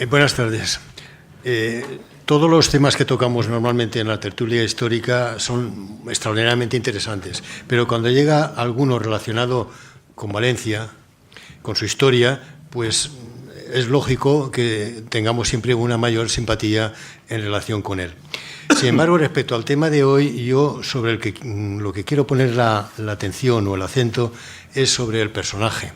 Buenas tardes. Todos los temas que tocamos normalmente en la tertulia histórica son extraordinariamente interesantes, pero cuando llega alguno relacionado con Valencia, con su historia, pues es lógico que tengamos siempre una mayor simpatía en relación con él. Sin embargo, respecto al tema de hoy, yo sobre lo que quiero poner la atención o el acento es sobre el personaje.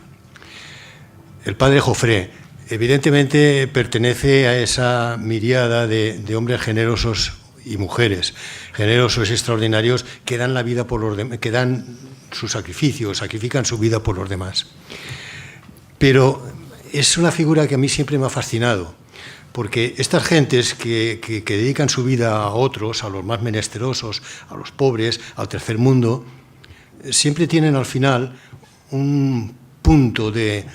El padre Jofré evidentemente pertenece a esa miríada de hombres generosos y mujeres generosos y extraordinarios que dan la vida por los demás, que dan su sacrificio, sacrifican su vida por los demás. Pero es una figura que a mí siempre me ha fascinado, porque estas gentes que dedican su vida a otros, a los más menesterosos, a los pobres, al tercer mundo, siempre tienen al final un punto de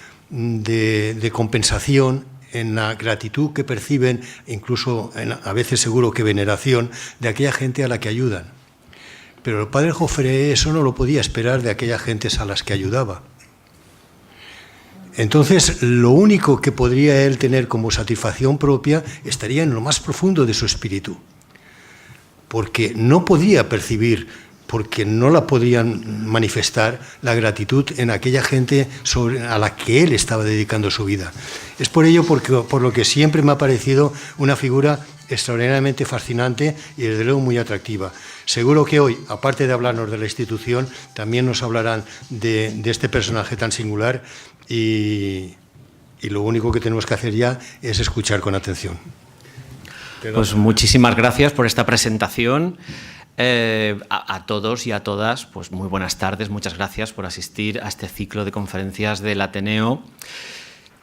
compensación en la gratitud que perciben, incluso a veces seguro que veneración, de aquella gente a la que ayudan. Pero el padre Jofré eso no lo podía esperar de aquellas gentes a las que ayudaba. Entonces, lo único que podría él tener como satisfacción propia estaría en lo más profundo de su espíritu, porque no podía percibir, porque no la podían manifestar la gratitud en aquella gente a la que él estaba dedicando su vida. Es por ello por lo que siempre me ha parecido una figura extraordinariamente fascinante y desde luego muy atractiva. Seguro que hoy, aparte de hablarnos de la institución, también nos hablarán de este personaje tan singular y lo único que tenemos que hacer ya es escuchar con atención. Pues muchísimas gracias por esta presentación. A todos y a todas, pues muy buenas tardes, muchas gracias por asistir a este ciclo de conferencias del Ateneo,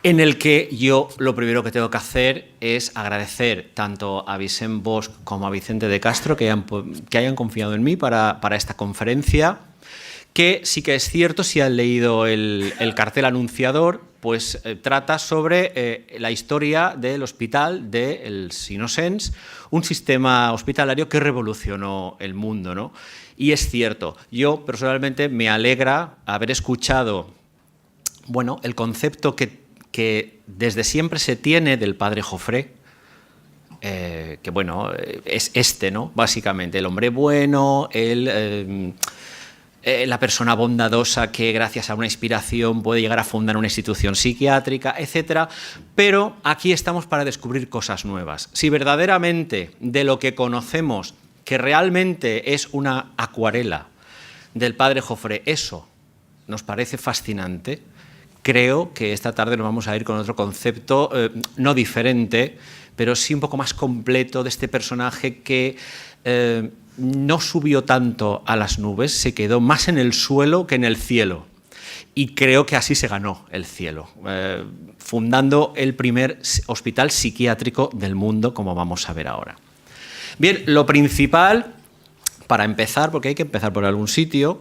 en el que yo lo primero que tengo que hacer es agradecer tanto a Vicent Bosch como a Vicente de Castro que hayan confiado en mí para esta conferencia, que sí que es cierto, si han leído el cartel anunciador, pues trata sobre la historia del hospital del Innocents, un sistema hospitalario que revolucionó el mundo, ¿no? Y es cierto, yo personalmente me alegra haber escuchado, bueno, el concepto que desde siempre se tiene del padre Jofré, que bueno, es este, ¿no? Básicamente, el hombre bueno, la persona bondadosa que gracias a una inspiración puede llegar a fundar una institución psiquiátrica, etcétera. Pero aquí estamos para descubrir cosas nuevas. Si verdaderamente de lo que conocemos, que realmente es una acuarela del padre Jofré, eso nos parece fascinante, creo que esta tarde nos vamos a ir con otro concepto, no diferente, pero sí un poco más completo de este personaje que no subió tanto a las nubes, se quedó más en el suelo que en el cielo. Y creo que así se ganó el cielo, fundando el primer hospital psiquiátrico del mundo, como vamos a ver ahora. Bien, lo principal, para empezar, porque hay que empezar por algún sitio,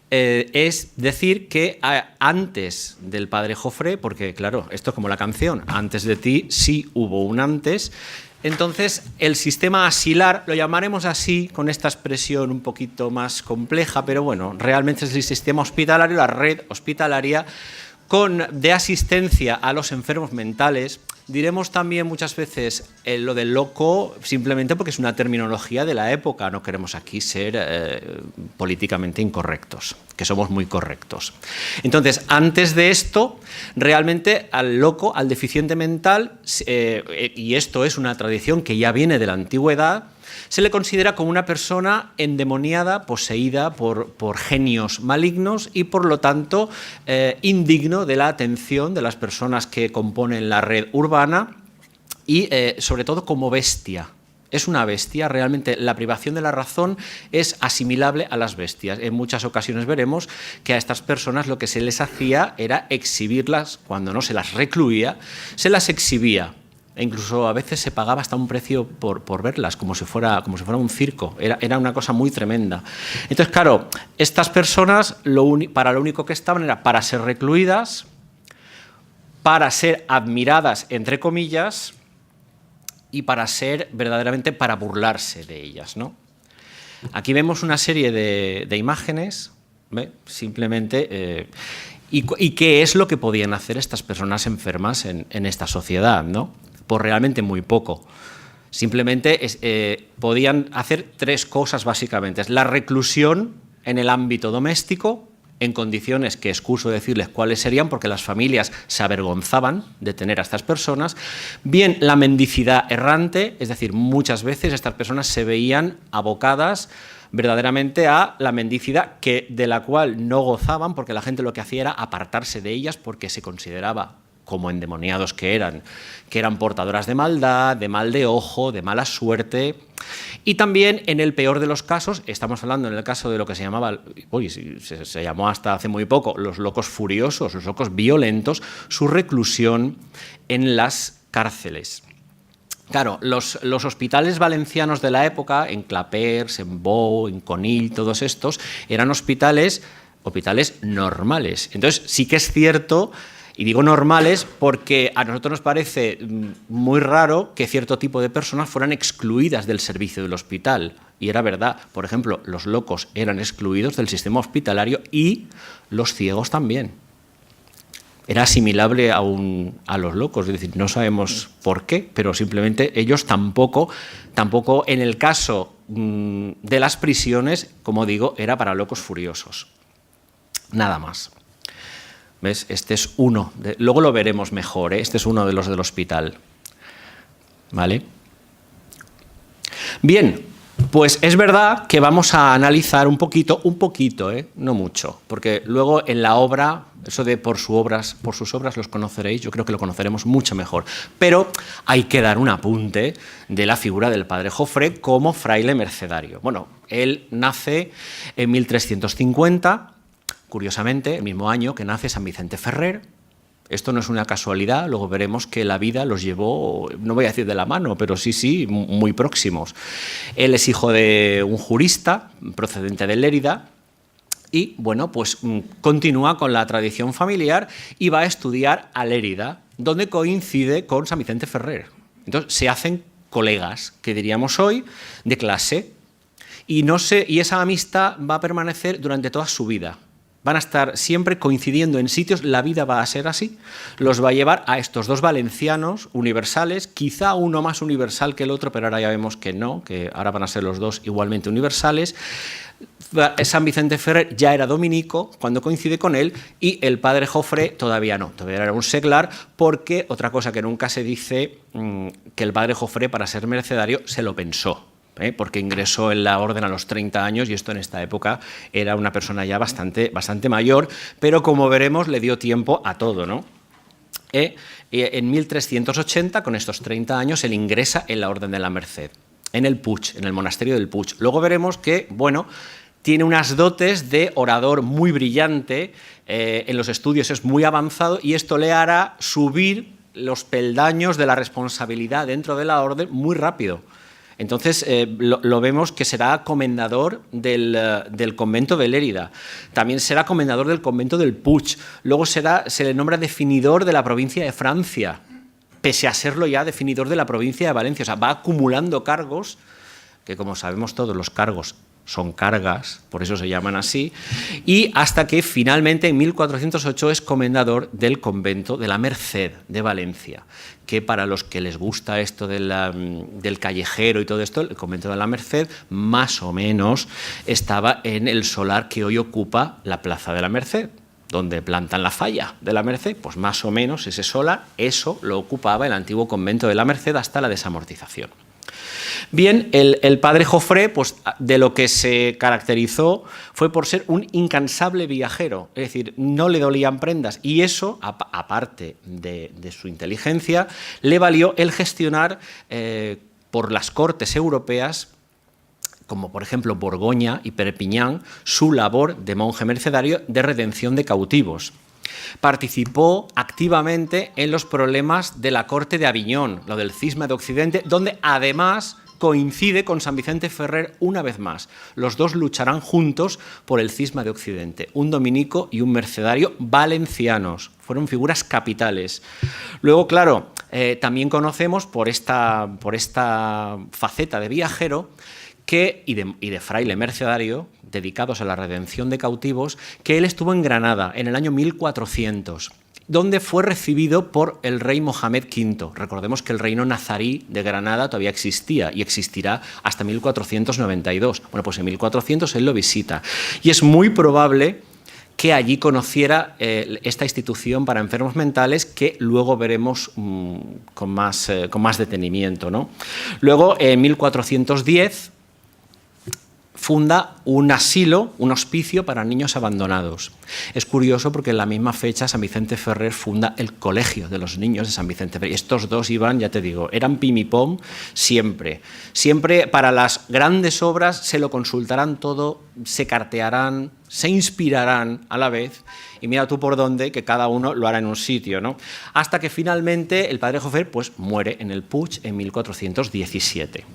es decir que antes del padre Jofré, porque claro, esto es como la canción, antes de ti sí hubo un antes. Entonces, el sistema asilar, lo llamaremos así, con esta expresión un poquito más compleja, pero bueno, realmente es el sistema hospitalario, la red hospitalaria de asistencia a los enfermos mentales. Diremos también muchas veces lo del loco, simplemente porque es una terminología de la época, no queremos aquí ser políticamente incorrectos, que somos muy correctos. Entonces, antes de esto, realmente al loco, al deficiente mental, y esto es una tradición que ya viene de la antigüedad, se le considera como una persona endemoniada, poseída por genios malignos y, por lo tanto, indigno de la atención de las personas que componen la red urbana y, sobre todo, como bestia. Es una bestia, realmente la privación de la razón es asimilable a las bestias. En muchas ocasiones veremos que a estas personas lo que se les hacía era exhibirlas, cuando no se las recluía, se las exhibía. E incluso a veces se pagaba hasta un precio por verlas, como si fuera un circo. Era una cosa muy tremenda. Entonces, claro, estas personas para lo único que estaban era para ser recluidas, para ser admiradas, entre comillas, y para burlarse de ellas, ¿no? Aquí vemos una serie de imágenes, ¿ve? Simplemente, y qué es lo que podían hacer estas personas enfermas en esta sociedad, ¿no? por realmente muy poco. Simplemente podían hacer 3 cosas básicamente. La reclusión en el ámbito doméstico, en condiciones que excuso decirles cuáles serían, porque las familias se avergonzaban de tener a estas personas. Bien, la mendicidad errante, es decir, muchas veces estas personas se veían abocadas verdaderamente a la mendicidad, de la cual no gozaban, porque la gente lo que hacía era apartarse de ellas porque se consideraba, como endemoniados que eran portadoras de maldad, de mal de ojo, de mala suerte. Y también, en el peor de los casos, estamos hablando en el caso de lo que se llamaba, se llamó hasta hace muy poco, los locos furiosos, los locos violentos, su reclusión en las cárceles. Claro, los hospitales valencianos de la época, en Clapers, en Bou, en Conill, todos estos, eran hospitales normales. Entonces, sí que es cierto. Y digo normales porque a nosotros nos parece muy raro que cierto tipo de personas fueran excluidas del servicio del hospital. Y era verdad. Por ejemplo, los locos eran excluidos del sistema hospitalario y los ciegos también. Era asimilable a los locos. Es decir, no sabemos por qué, pero simplemente ellos tampoco en el caso de las prisiones, como digo, era para locos furiosos. Nada más. ¿Ves? Este es uno. Luego lo veremos mejor, ¿eh? Este es uno de los del hospital. ¿Vale? Bien, pues es verdad que vamos a analizar un poquito, no mucho, porque luego en la obra, eso de por sus obras los conoceréis, yo creo que lo conoceremos mucho mejor. Pero hay que dar un apunte de la figura del padre Jofré como fraile mercedario. Bueno, él nace en 1350. Curiosamente, el mismo año que nace San Vicente Ferrer. Esto no es una casualidad, luego veremos que la vida los llevó, no voy a decir de la mano, pero sí, muy próximos. Él es hijo de un jurista procedente de Lérida y, bueno, pues continúa con la tradición familiar y va a estudiar a Lérida, donde coincide con San Vicente Ferrer. Entonces, se hacen colegas, que diríamos hoy, de clase, y esa amistad va a permanecer durante toda su vida. Van a estar siempre coincidiendo en sitios, la vida va a ser así. Los va a llevar a estos 2 valencianos universales, quizá uno más universal que el otro, pero ahora ya vemos que no, que ahora van a ser los 2 igualmente universales. San Vicente Ferrer ya era dominico cuando coincide con él y el padre Jofré todavía no, todavía era un seglar, porque otra cosa que nunca se dice, que el padre Jofré para ser mercedario se lo pensó. Porque ingresó en la orden a los 30 años y esto en esta época era una persona ya bastante mayor, pero como veremos le dio tiempo a todo, ¿no? En 1380, con estos 30 años, él ingresa en la Orden de la Merced, en el Puig, en el monasterio del Puig. Luego veremos que, bueno, tiene unas dotes de orador muy brillante, en los estudios es muy avanzado y esto le hará subir los peldaños de la responsabilidad dentro de la orden muy rápido. Entonces, lo vemos que será comendador del convento de Lérida, también será comendador del convento del Puig, luego se le nombra definidor de la provincia de Francia, pese a serlo ya definidor de la provincia de Valencia. O sea, va acumulando cargos, que como sabemos todos los cargos son cargas, por eso se llaman así, y hasta que finalmente en 1408 es comendador del convento de la Merced de Valencia, que para los que les gusta esto del callejero y todo esto, el convento de la Merced más o menos estaba en el solar que hoy ocupa la Plaza de la Merced, donde plantan la falla de la Merced, pues más o menos ese solar, eso lo ocupaba el antiguo convento de la Merced hasta la desamortización. Bien, el padre Jofré, pues de lo que se caracterizó fue por ser un incansable viajero, es decir, no le dolían prendas y eso, aparte de su inteligencia, le valió el gestionar por las cortes europeas, como por ejemplo Borgoña y Perpiñán, su labor de monje mercedario de redención de cautivos. Participó activamente en los problemas de la corte de Aviñón, lo del cisma de Occidente, donde además coincide con San Vicente Ferrer una vez más. Los dos lucharán juntos por el cisma de Occidente, un dominico y un mercedario valencianos. Fueron figuras capitales. Luego, claro, también conocemos por esta faceta de viajero y de fraile mercedario, dedicados a la redención de cautivos, que él estuvo en Granada en el año 1400 donde fue recibido por el rey Mohamed V. Recordemos que el reino nazarí de Granada todavía existía y existirá hasta 1492. Bueno, pues en 1400 él lo visita y es muy probable que allí conociera esta institución para enfermos mentales que luego veremos con más detenimiento, ¿no? Luego, en 1410, funda un asilo, un hospicio para niños abandonados. Es curioso porque en la misma fecha San Vicente Ferrer funda el Colegio de los Niños de San Vicente Ferrer. Estos dos iban, ya te digo, eran pim y pom siempre. Siempre para las grandes obras se lo consultarán todo, se cartearán, se inspirarán a la vez y mira tú por dónde, que cada uno lo hará en un sitio, ¿no? Hasta que finalmente el padre Jofré pues, muere en el Puig en 1417.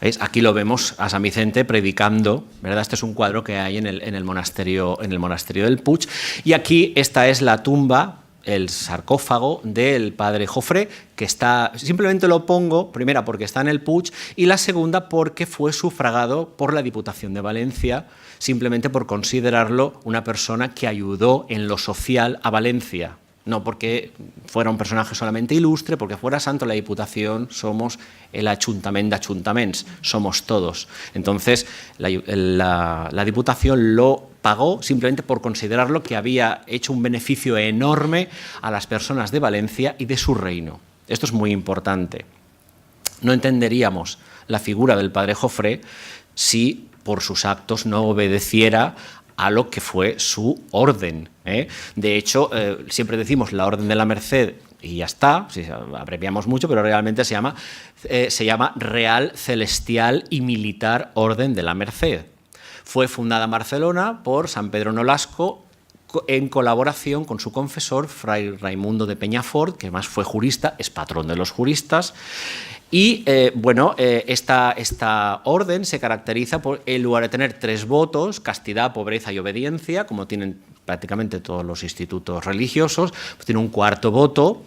¿Veis? Aquí lo vemos a San Vicente predicando, ¿verdad? Este es un cuadro que hay en el monasterio del Puig. Y aquí esta es la tumba, el sarcófago del padre Jofré, que está, simplemente lo pongo, primera porque está en el Puig y la segunda porque fue sufragado por la Diputación de Valencia, simplemente por considerarlo una persona que ayudó en lo social a Valencia. No porque fuera un personaje solamente ilustre, porque fuera santo la Diputación, somos el Ajuntament d'Ajuntaments, somos todos. Entonces, la Diputación lo pagó simplemente por considerarlo que había hecho un beneficio enorme a las personas de Valencia y de su reino. Esto es muy importante. No entenderíamos la figura del padre Jofré si por sus actos no obedeciera a lo que fue su orden. De hecho, siempre decimos la Orden de la Merced y ya está, abreviamos mucho, pero realmente se llama Real, Celestial y Militar Orden de la Merced. Fue fundada en Barcelona por San Pedro Nolasco en colaboración con su confesor, Fray Raimundo de Peñafort, que además fue jurista, es patrón de los juristas. Y esta orden se caracteriza por, en lugar de tener 3 votos, castidad, pobreza y obediencia, como tienen prácticamente todos los institutos religiosos, pues tiene un 4º voto,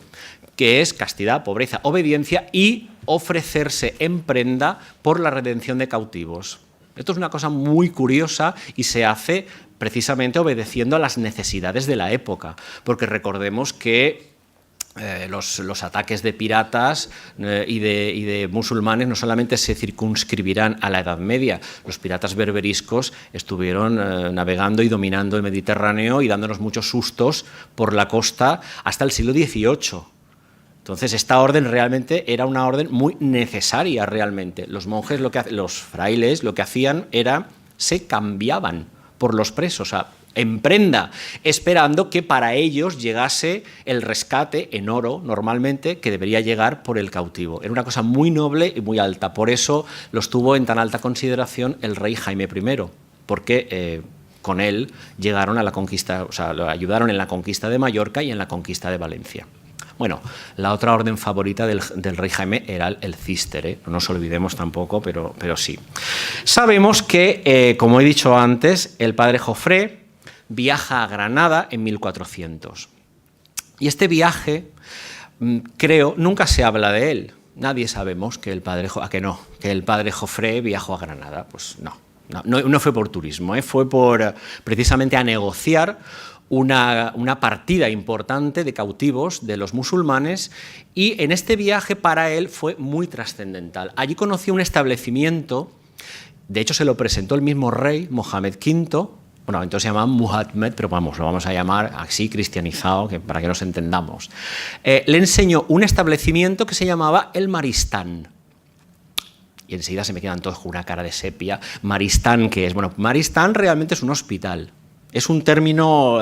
que es castidad, pobreza, obediencia y ofrecerse en prenda por la redención de cautivos. Esto es una cosa muy curiosa y se hace precisamente obedeciendo a las necesidades de la época, porque recordemos que los ataques de piratas y de musulmanes no solamente se circunscribirán a la Edad Media, los piratas berberiscos estuvieron navegando y dominando el Mediterráneo y dándonos muchos sustos por la costa hasta el siglo XVIII. Entonces esta orden realmente era una orden muy necesaria realmente. Los monjes, los frailes, lo que hacían era se cambiaban por los presos, en prenda, esperando que para ellos llegase el rescate en oro, normalmente, que debería llegar por el cautivo. Era una cosa muy noble y muy alta. Por eso los tuvo en tan alta consideración el rey Jaime I, porque con él llegaron a la conquista, lo ayudaron en la conquista de Mallorca y en la conquista de Valencia. Bueno, la otra orden favorita del rey Jaime era el Císter, no nos olvidemos tampoco, pero sí. Sabemos que, como he dicho antes, el padre Jofré viaja a Granada en 1400. Y este viaje, creo, nunca se habla de él. Nadie sabemos que el padre Jofré viajó a Granada. Pues no fue por turismo, fue precisamente a negociar una partida importante de cautivos de los musulmanes y en este viaje para él fue muy trascendental. Allí conoció un establecimiento, de hecho se lo presentó el mismo rey, Mohamed V, bueno, entonces se llamaba Muhammad, pero vamos, lo vamos a llamar así cristianizado para que nos entendamos. Le enseñó un establecimiento que se llamaba el Maristán. Y enseguida se me quedan todos con una cara de sepia. Maristán, ¿qué es? Bueno, Maristán realmente es un hospital. Es un término,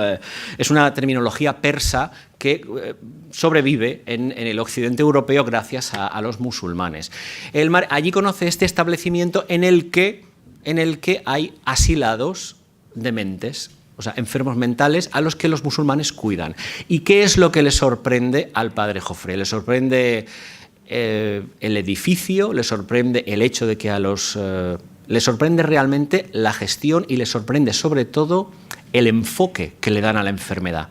es una terminología persa que sobrevive en el occidente europeo gracias a los musulmanes. Allí conoce este establecimiento en el que hay asilados dementes, o sea, enfermos mentales a los que los musulmanes cuidan. ¿Y qué es lo que le sorprende al padre Jofré? Le sorprende el edificio, le sorprende el hecho de que le sorprende realmente la gestión y le sorprende sobre todo el enfoque que le dan a la enfermedad.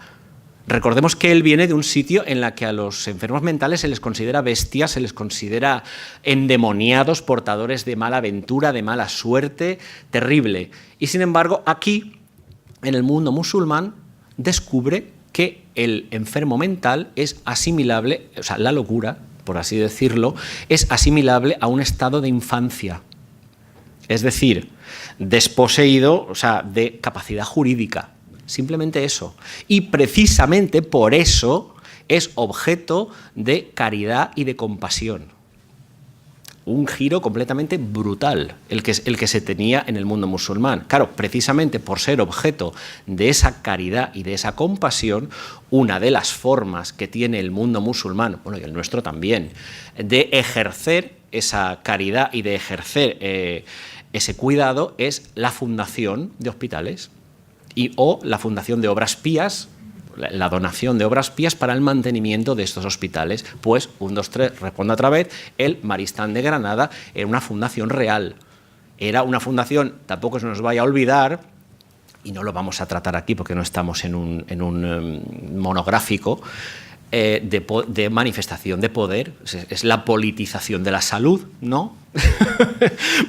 Recordemos que él viene de un sitio en el que a los enfermos mentales se les considera bestias, se les considera endemoniados, portadores de mala aventura, de mala suerte, terrible. Y sin embargo, aquí, en el mundo musulmán, descubre que el enfermo mental es asimilable, o sea, la locura, por así decirlo, es asimilable a un estado de infancia. Es decir, desposeído, o sea, de capacidad jurídica. Simplemente eso. Y precisamente por eso es objeto de caridad y de compasión. Un giro completamente brutal el que se tenía en el mundo musulmán. Claro, precisamente por ser objeto de esa caridad y de esa compasión, una de las formas que tiene el mundo musulmán, bueno, y el nuestro también, de ejercer esa caridad y de ejercer ese cuidado es la fundación de hospitales o la fundación de obras pías, la donación de obras pías para el mantenimiento de estos hospitales. Pues, 1, 2, 3, respondo otra vez, el Maristán de Granada era una fundación real. Era una fundación, tampoco se nos vaya a olvidar, y no lo vamos a tratar aquí porque no estamos en un monográfico, de manifestación de poder, es la politización de la salud, ¿no?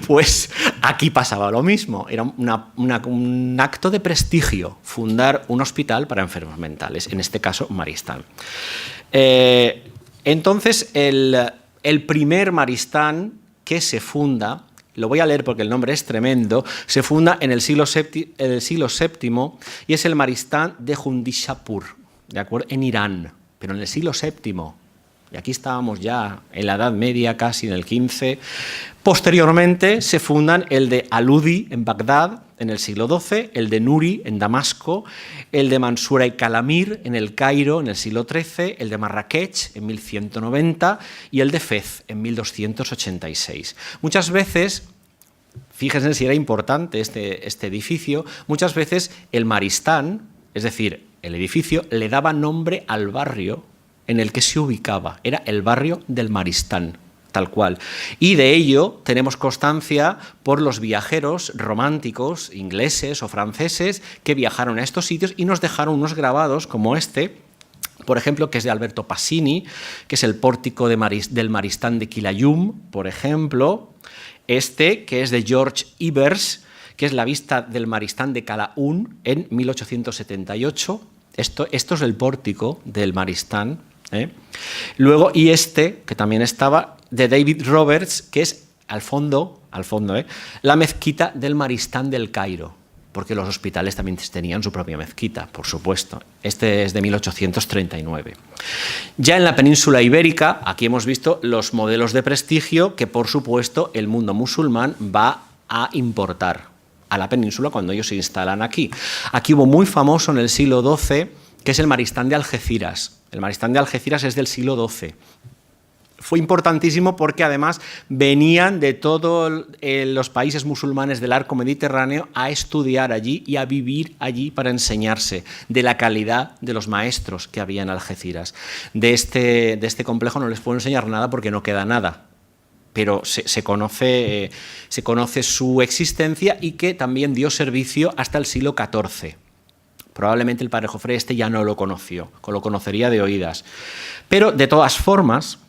Pues aquí pasaba lo mismo, era un acto de prestigio fundar un hospital para enfermos mentales, en este caso Maristán. Entonces, el primer Maristán que se funda, lo voy a leer porque el nombre es tremendo, se funda en el siglo VII y es el Maristán de Jundishapur, ¿de acuerdo? En Irán. Pero en el siglo VII, y aquí estábamos ya en la Edad Media, casi en el XV, posteriormente se fundan el de Aludi en Bagdad en el siglo XII, el de Nuri en Damasco, el de Mansura y Calamir en el Cairo en el siglo XIII, el de Marrakech en 1190 y el de Fez en 1286. Muchas veces, fíjense si era importante este edificio, muchas veces el Maristán, es decir, el edificio, le daba nombre al barrio en el que se ubicaba. Era el barrio del Maristán, tal cual. Y de ello tenemos constancia por los viajeros románticos, ingleses o franceses, que viajaron a estos sitios y nos dejaron unos grabados como este, por ejemplo, que es de Alberto Pasini, que es el pórtico del Maristán de Quilayum, por ejemplo. Este, que es de George Ebers, que es la vista del Maristán de Calaún en 1878. Esto es el pórtico del Maristán. Luego, y este, que también estaba, de David Roberts, que es al fondo, la mezquita del Maristán del Cairo, porque los hospitales también tenían su propia mezquita, por supuesto. Este es de 1839. Ya en la península ibérica, aquí hemos visto los modelos de prestigio que, por supuesto, el mundo musulmán va a importar a la península cuando ellos se instalan aquí. Aquí hubo muy famoso en el siglo XII, que es el Maristán de Algeciras. El Maristán de Algeciras es del siglo XII. Fue importantísimo porque además venían de todos los países musulmanes del arco mediterráneo a estudiar allí y a vivir allí para enseñarse de la calidad de los maestros que había en Algeciras. De este complejo no les puedo enseñar nada porque no queda nada, pero se conoce su existencia y que también dio servicio hasta el siglo XIV. Probablemente el padre Jofré ya no lo conoció, lo conocería de oídas. Pero de todas formas,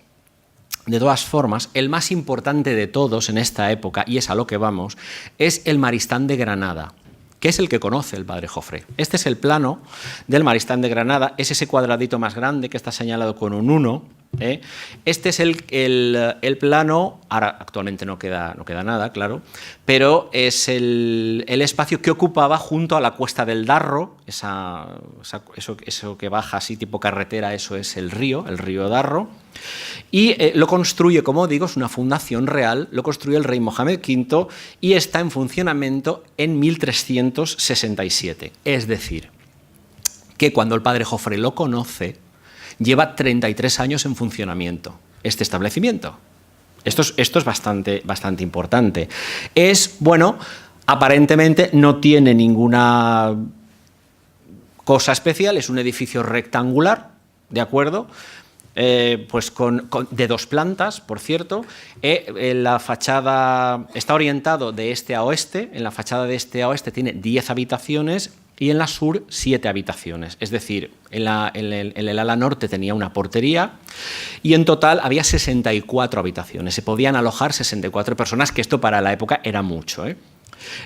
el más importante de todos en esta época, y es a lo que vamos, es el Maristán de Granada, que es el que conoce el padre Jofré. Este es el plano del Maristán de Granada, es ese cuadradito más grande que está señalado con un 1. Este es el plano, ahora actualmente no queda nada, claro, pero es el espacio que ocupaba junto a la Cuesta del Darro, eso que baja así tipo carretera, eso es el río Darro, y lo construye, como digo, es una fundación real, lo construye el rey Mohamed V y está en funcionamiento en 1367, es decir, que cuando el padre Jofré lo conoce, lleva 33 años en funcionamiento este establecimiento. Esto es bastante importante. Aparentemente no tiene ninguna cosa especial, es un edificio rectangular, ¿de acuerdo? Pues de 2 plantas, por cierto. La fachada está orientado de este a oeste. En la fachada de este a oeste tiene 10 habitaciones y en la sur 7 habitaciones. Es decir, en el ala norte tenía una portería y en total había 64 habitaciones. Se podían alojar 64 personas, que esto para la época era mucho,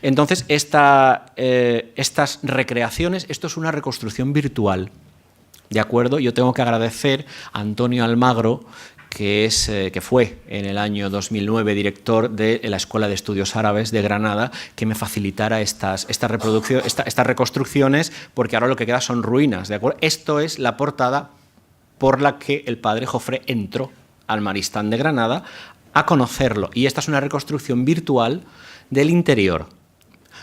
Entonces, estas recreaciones, esto es una reconstrucción virtual. ¿de acuerdo? Yo tengo que agradecer a Antonio Almagro, que fue en el año 2009 director de la Escuela de Estudios Árabes de Granada, que me facilitara estas reconstrucciones, porque ahora lo que queda son ruinas, ¿de acuerdo? Esto es la portada por la que el padre Jofré entró al Maristán de Granada a conocerlo, y esta es una reconstrucción virtual del interior.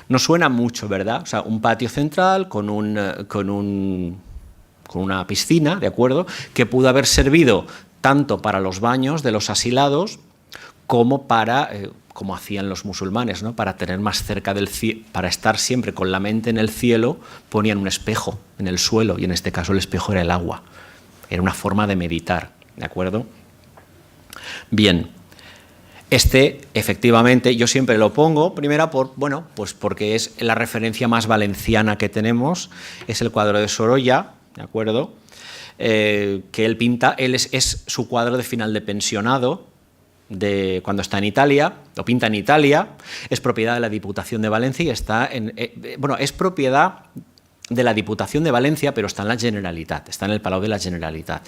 Nos suena mucho, ¿verdad? O sea, un patio central con una piscina, ¿de acuerdo?, que pudo haber servido tanto para los baños de los asilados como para, como hacían los musulmanes, ¿no?, para tener más cerca del cielo, para estar siempre con la mente en el cielo, ponían un espejo en el suelo, y en este caso el espejo era el agua. Era una forma de meditar, ¿de acuerdo? Bien, efectivamente, yo siempre lo pongo, primero pues porque es la referencia más valenciana que tenemos, es el cuadro de Sorolla, ¿de acuerdo?, que él pinta, es su cuadro de final de pensionado, cuando está en Italia, lo pinta en Italia, es propiedad de la Diputación de Valencia y está es propiedad de la Diputación de Valencia, pero está en la Generalitat, está en el Palau de la Generalitat.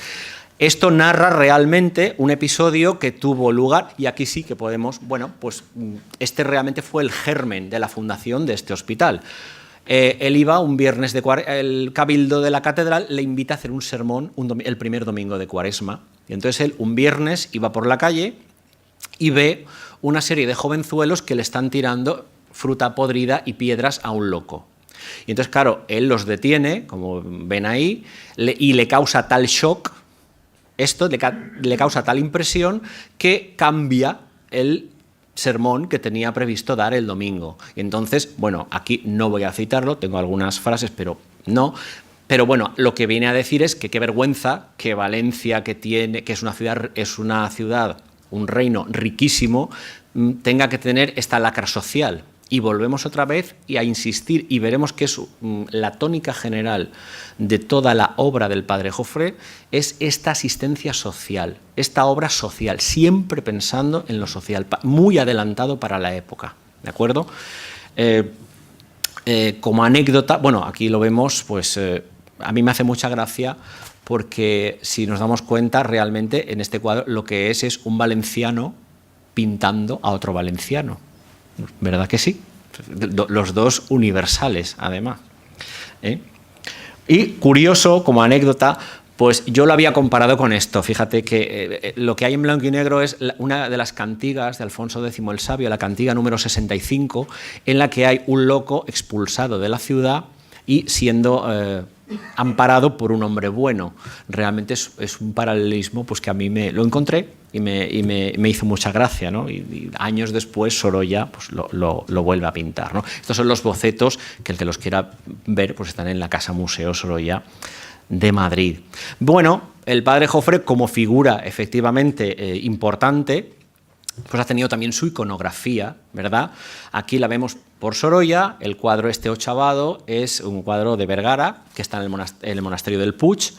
Esto narra realmente un episodio que tuvo lugar, y aquí sí que podemos, pues este realmente fue el germen de la fundación de este hospital. Él iba un viernes el cabildo de la catedral le invita a hacer un sermón el primer domingo de Cuaresma, y entonces él un viernes iba por la calle y ve una serie de jovenzuelos que le están tirando fruta podrida y piedras a un loco. Y entonces, claro, él los detiene, como ven ahí, y le causa tal shock, esto le causa tal impresión, que cambia el sermón que tenía previsto dar el domingo. Y entonces, aquí no voy a citarlo, tengo algunas frases, pero no. Pero lo que viene a decir es que qué vergüenza que Valencia, que es una ciudad, un reino riquísimo, tenga que tener esta lacra social. Y volvemos otra vez a insistir, y veremos que es la tónica general de toda la obra del padre Jofré, es esta asistencia social, esta obra social, siempre pensando en lo social, muy adelantado para la época, ¿de acuerdo? Como anécdota, aquí lo vemos, pues a mí me hace mucha gracia, porque si nos damos cuenta, realmente en este cuadro lo que es un valenciano pintando a otro valenciano. ¿Verdad que sí? Los dos universales, además. Y curioso, como anécdota, pues yo lo había comparado con esto. Fíjate que lo que hay en blanco y negro es una de las cantigas de Alfonso X el Sabio, la cantiga número 65, en la que hay un loco expulsado de la ciudad y siendo amparado por un hombre bueno. Realmente es un paralelismo, pues, que a mí lo encontré y me hizo mucha gracia, ¿no? Y años después Sorolla pues lo vuelve a pintar, ¿no? Estos son los bocetos que el que los quiera ver pues están en la Casa Museo Sorolla de Madrid. El padre Jofré, como figura efectivamente importante, pues ha tenido también su iconografía, ¿verdad? Aquí la vemos por Sorolla. El cuadro ochavado es un cuadro de Vergara, que está en el monasterio del Puig,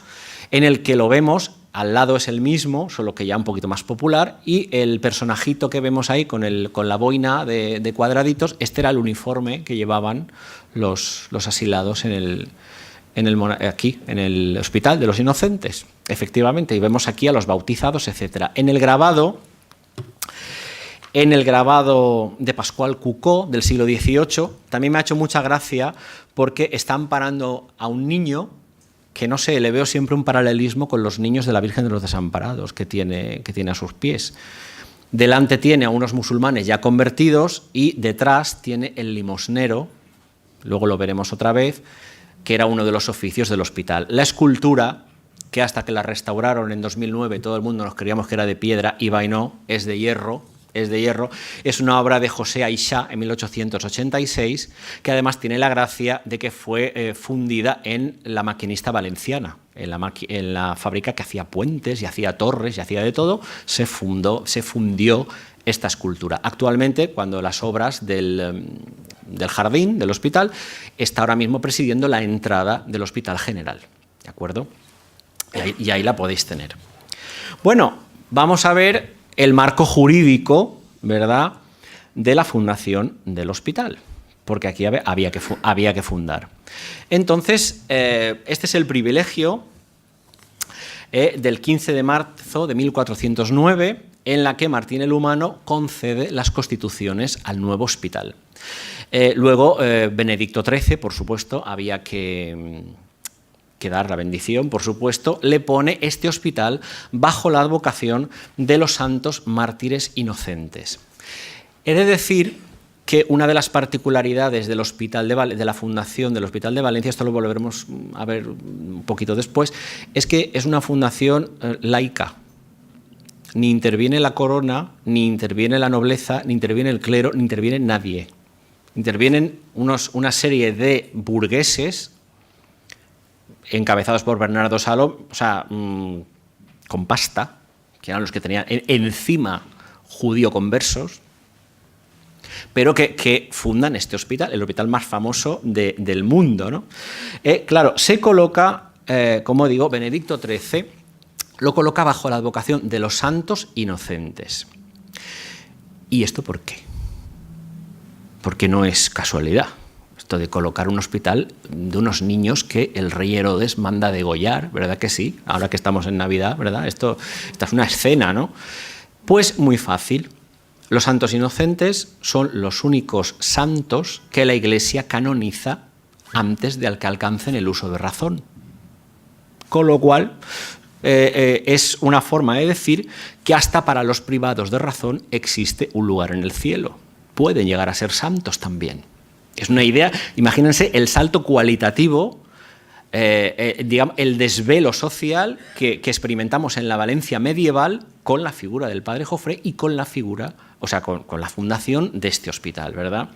en el que lo vemos, al lado es el mismo, solo que ya un poquito más popular, y el personajito que vemos ahí con la boina de cuadraditos, este era el uniforme que llevaban los asilados aquí, en el Hospital de los Inocentes, efectivamente, y vemos aquí a los bautizados, etc. En el grabado de Pascual Cucó, del siglo XVIII, también me ha hecho mucha gracia porque están parando a un niño que, no sé, le veo siempre un paralelismo con los niños de la Virgen de los Desamparados que tiene a sus pies. Delante tiene a unos musulmanes ya convertidos y detrás tiene el limosnero, luego lo veremos otra vez, que era uno de los oficios del hospital. La escultura, que hasta que la restauraron en 2009 todo el mundo nos creíamos que era de piedra, y no, es de hierro. Es una obra de José Aishá en 1886, que además tiene la gracia de que fue fundida en la Maquinista Valenciana, en la fábrica que hacía puentes y hacía torres y hacía de todo. Se fundió esta escultura. Actualmente, cuando las obras del jardín del hospital, está ahora mismo presidiendo la entrada del Hospital General, ¿de acuerdo? Y ahí la podéis tener. Vamos a ver el marco jurídico, ¿verdad?, de la fundación del hospital, porque aquí había que fundar. Entonces, este es el privilegio del 15 de marzo de 1409, en la que Martín el Humano concede las constituciones al nuevo hospital. Luego, Benedicto XIII, por supuesto, había que dar la bendición, por supuesto, le pone este hospital bajo la advocación de los santos mártires inocentes. He de decir que una de las particularidades del hospital de la fundación del Hospital de Valencia, esto lo volveremos a ver un poquito después, es que es una fundación laica. Ni interviene la corona, ni interviene la nobleza, ni interviene el clero, ni interviene nadie. Intervienen una serie de burgueses encabezados por Bernardo Salom, o sea, con pasta, que eran los que tenían encima judío conversos, pero que fundan este hospital, el hospital más famoso del mundo, ¿no? Claro, se coloca, como digo, Benedicto XIII lo coloca bajo la advocación de los santos inocentes. ¿Y esto por qué? Porque no es casualidad esto de colocar un hospital de unos niños que el rey Herodes manda degollar, ¿verdad que sí? Ahora que estamos en Navidad, ¿verdad? Esta es una escena, ¿no? Pues muy fácil. Los santos inocentes son los únicos santos que la Iglesia canoniza antes de que alcancen el uso de razón. Con lo cual, es una forma de decir que hasta para los privados de razón existe un lugar en el cielo. Pueden llegar a ser santos también. Es una idea, imagínense el salto cualitativo, digamos, el desvelo social que experimentamos en la Valencia medieval con la figura del padre Jofré y con la figura, o sea, con la fundación de este hospital, ¿verdad?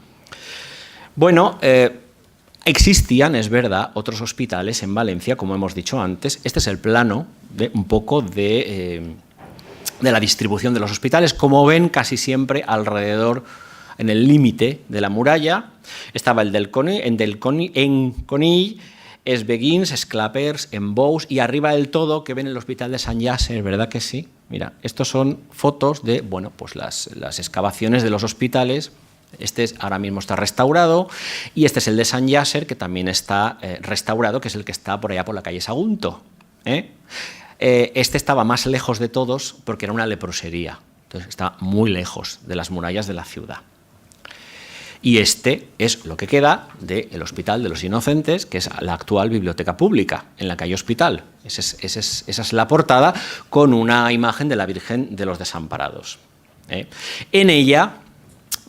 Bueno, existían, es verdad, otros hospitales en Valencia, como hemos dicho antes. Este es el plano un poco de la distribución de los hospitales. Como ven, casi siempre alrededor, en el límite de la muralla, estaba el en Conill, Esbeguins, Esclapers, en Bous, y arriba del todo que ven el hospital de Sant Llàcer, ¿verdad que sí? Mira, estos son fotos de, bueno, pues las excavaciones de los hospitales. Este ahora mismo está restaurado, y este es el de Sant Llàcer, que también está restaurado, que es el que está por allá por la calle Sagunto. Este estaba más lejos de todos porque era una leprosería, entonces estaba muy lejos de las murallas de la ciudad. Y este es lo que queda del Hospital de los Inocentes, que es la actual biblioteca pública en la calle Hospital. Esa es la portada, con una imagen de la Virgen de los Desamparados. En ella,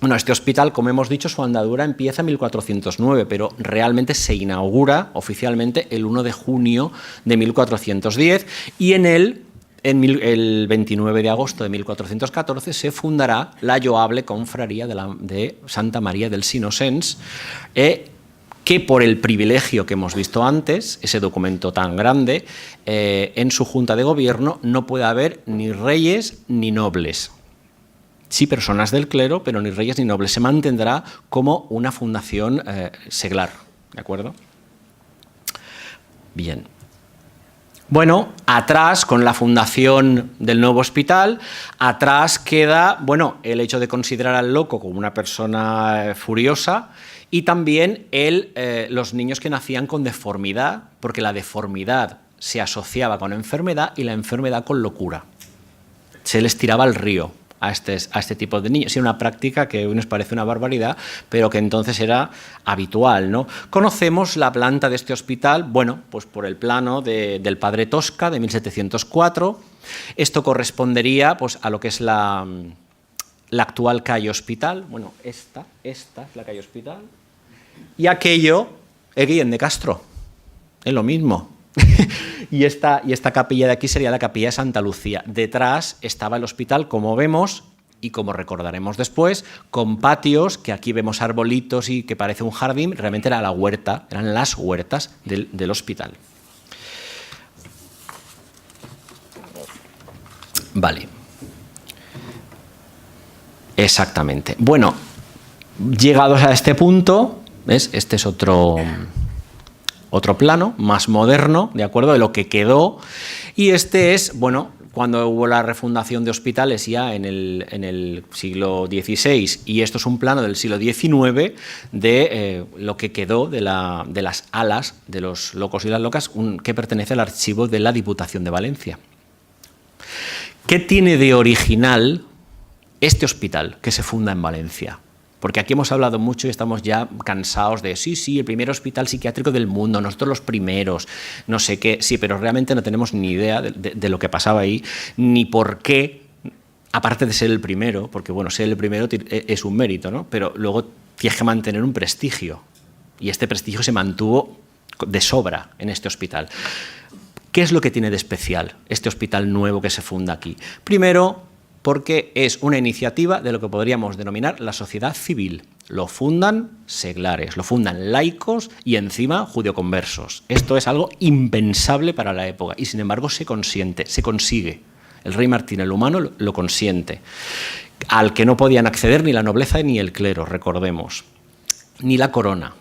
bueno, este hospital, como hemos dicho, su andadura empieza en 1409, pero realmente se inaugura oficialmente el 1 de junio de 1410, y en él, el 29 de agosto de 1414, se fundará la lloable confraría de Santa María dels Innocents, que por el privilegio que hemos visto antes, ese documento tan grande, en su junta de gobierno no puede haber ni reyes ni nobles. Sí, personas del clero, pero ni reyes ni nobles. Se mantendrá como una fundación seglar, ¿de acuerdo? Bien. Bueno, atrás, con la fundación del nuevo hospital, atrás queda, bueno, el hecho de considerar al loco como una persona furiosa, y también los niños que nacían con deformidad, porque la deformidad se asociaba con enfermedad y la enfermedad con locura. Se les tiraba al río a este tipo de niños. Sí, una práctica que hoy nos parece una barbaridad, pero que entonces era habitual, ¿no? Conocemos la planta de este hospital, bueno, pues por el plano del padre Tosca de 1704. Esto correspondería, pues, a lo que es la actual calle Hospital. Bueno, esta es la calle Hospital. Y aquello es Guillén de Castro. Es lo mismo. Y esta capilla de aquí sería la capilla de Santa Lucía. Detrás estaba el hospital, como vemos, y como recordaremos después, con patios, que aquí vemos arbolitos y que parece un jardín, realmente era la huerta, eran las huertas del hospital. Vale. Exactamente. Bueno, llegados a este punto, ¿ves? Este es otro plano, más moderno, ¿de acuerdo?, de lo que quedó. Y este es, bueno, cuando hubo la refundación de hospitales ya en el siglo XVI, y esto es un plano del siglo XIX de lo que quedó de las alas de los locos y las locas, que pertenece al archivo de la Diputación de Valencia. ¿Qué tiene de original este hospital que se funda en Valencia? Porque aquí hemos hablado mucho y estamos ya cansados de sí, el primer hospital psiquiátrico del mundo, nosotros los primeros, no sé qué, sí, pero realmente no tenemos ni idea de lo que pasaba ahí, ni por qué, aparte de ser el primero, porque bueno, ser el primero es un mérito, ¿no? Pero luego tienes que mantener un prestigio, y este prestigio se mantuvo de sobra en este hospital. ¿Qué es lo que tiene de especial este hospital nuevo que se funda aquí? Primero, porque es una iniciativa de lo que podríamos denominar la sociedad civil. Lo fundan seglares, lo fundan laicos y encima judeoconversos. Esto es algo impensable para la época y sin embargo se consigue. El rey Martín el Humano lo consiente. Al que no podían acceder ni la nobleza ni el clero, recordemos, ni la corona.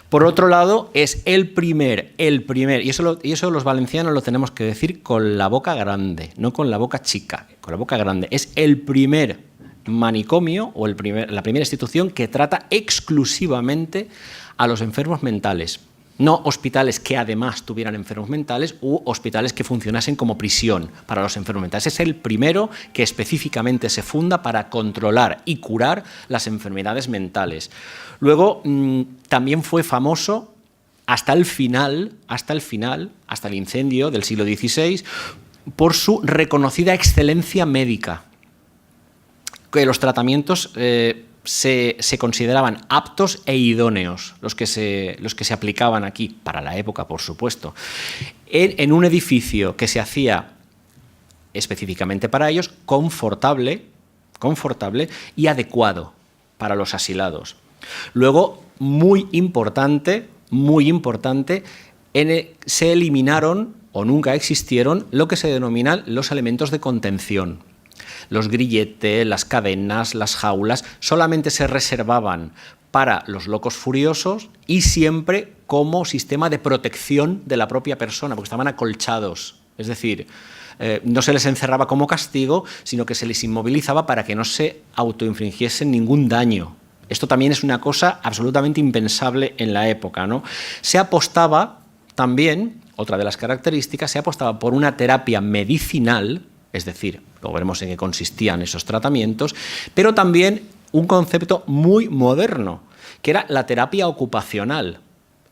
Por otro lado, es el primer, y eso los valencianos lo tenemos que decir con la boca grande, no con la boca chica, con la boca grande. Es el primer manicomio o la primera institución que trata exclusivamente a los enfermos mentales. No hospitales que además tuvieran enfermos mentales u hospitales que funcionasen como prisión para los enfermos mentales. Es el primero que específicamente se funda para controlar y curar las enfermedades mentales. Luego, también fue famoso hasta el incendio del siglo XVI, por su reconocida excelencia médica, que los tratamientos se consideraban aptos e idóneos, los que se aplicaban aquí, para la época, por supuesto, en un edificio que se hacía específicamente para ellos, confortable y adecuado para los asilados. Luego, muy importante, se eliminaron o nunca existieron lo que se denominan los elementos de contención. Los grilletes, las cadenas, las jaulas, solamente se reservaban para los locos furiosos y siempre como sistema de protección de la propia persona, porque estaban acolchados. Es decir, no se les encerraba como castigo, sino que se les inmovilizaba para que no se autoinfligiesen ningún daño. Esto también es una cosa absolutamente impensable en la época, ¿no? Se apostaba también, otra de las características, se apostaba por una terapia medicinal, es decir, luego veremos en qué consistían esos tratamientos, pero también un concepto muy moderno, que era la terapia ocupacional.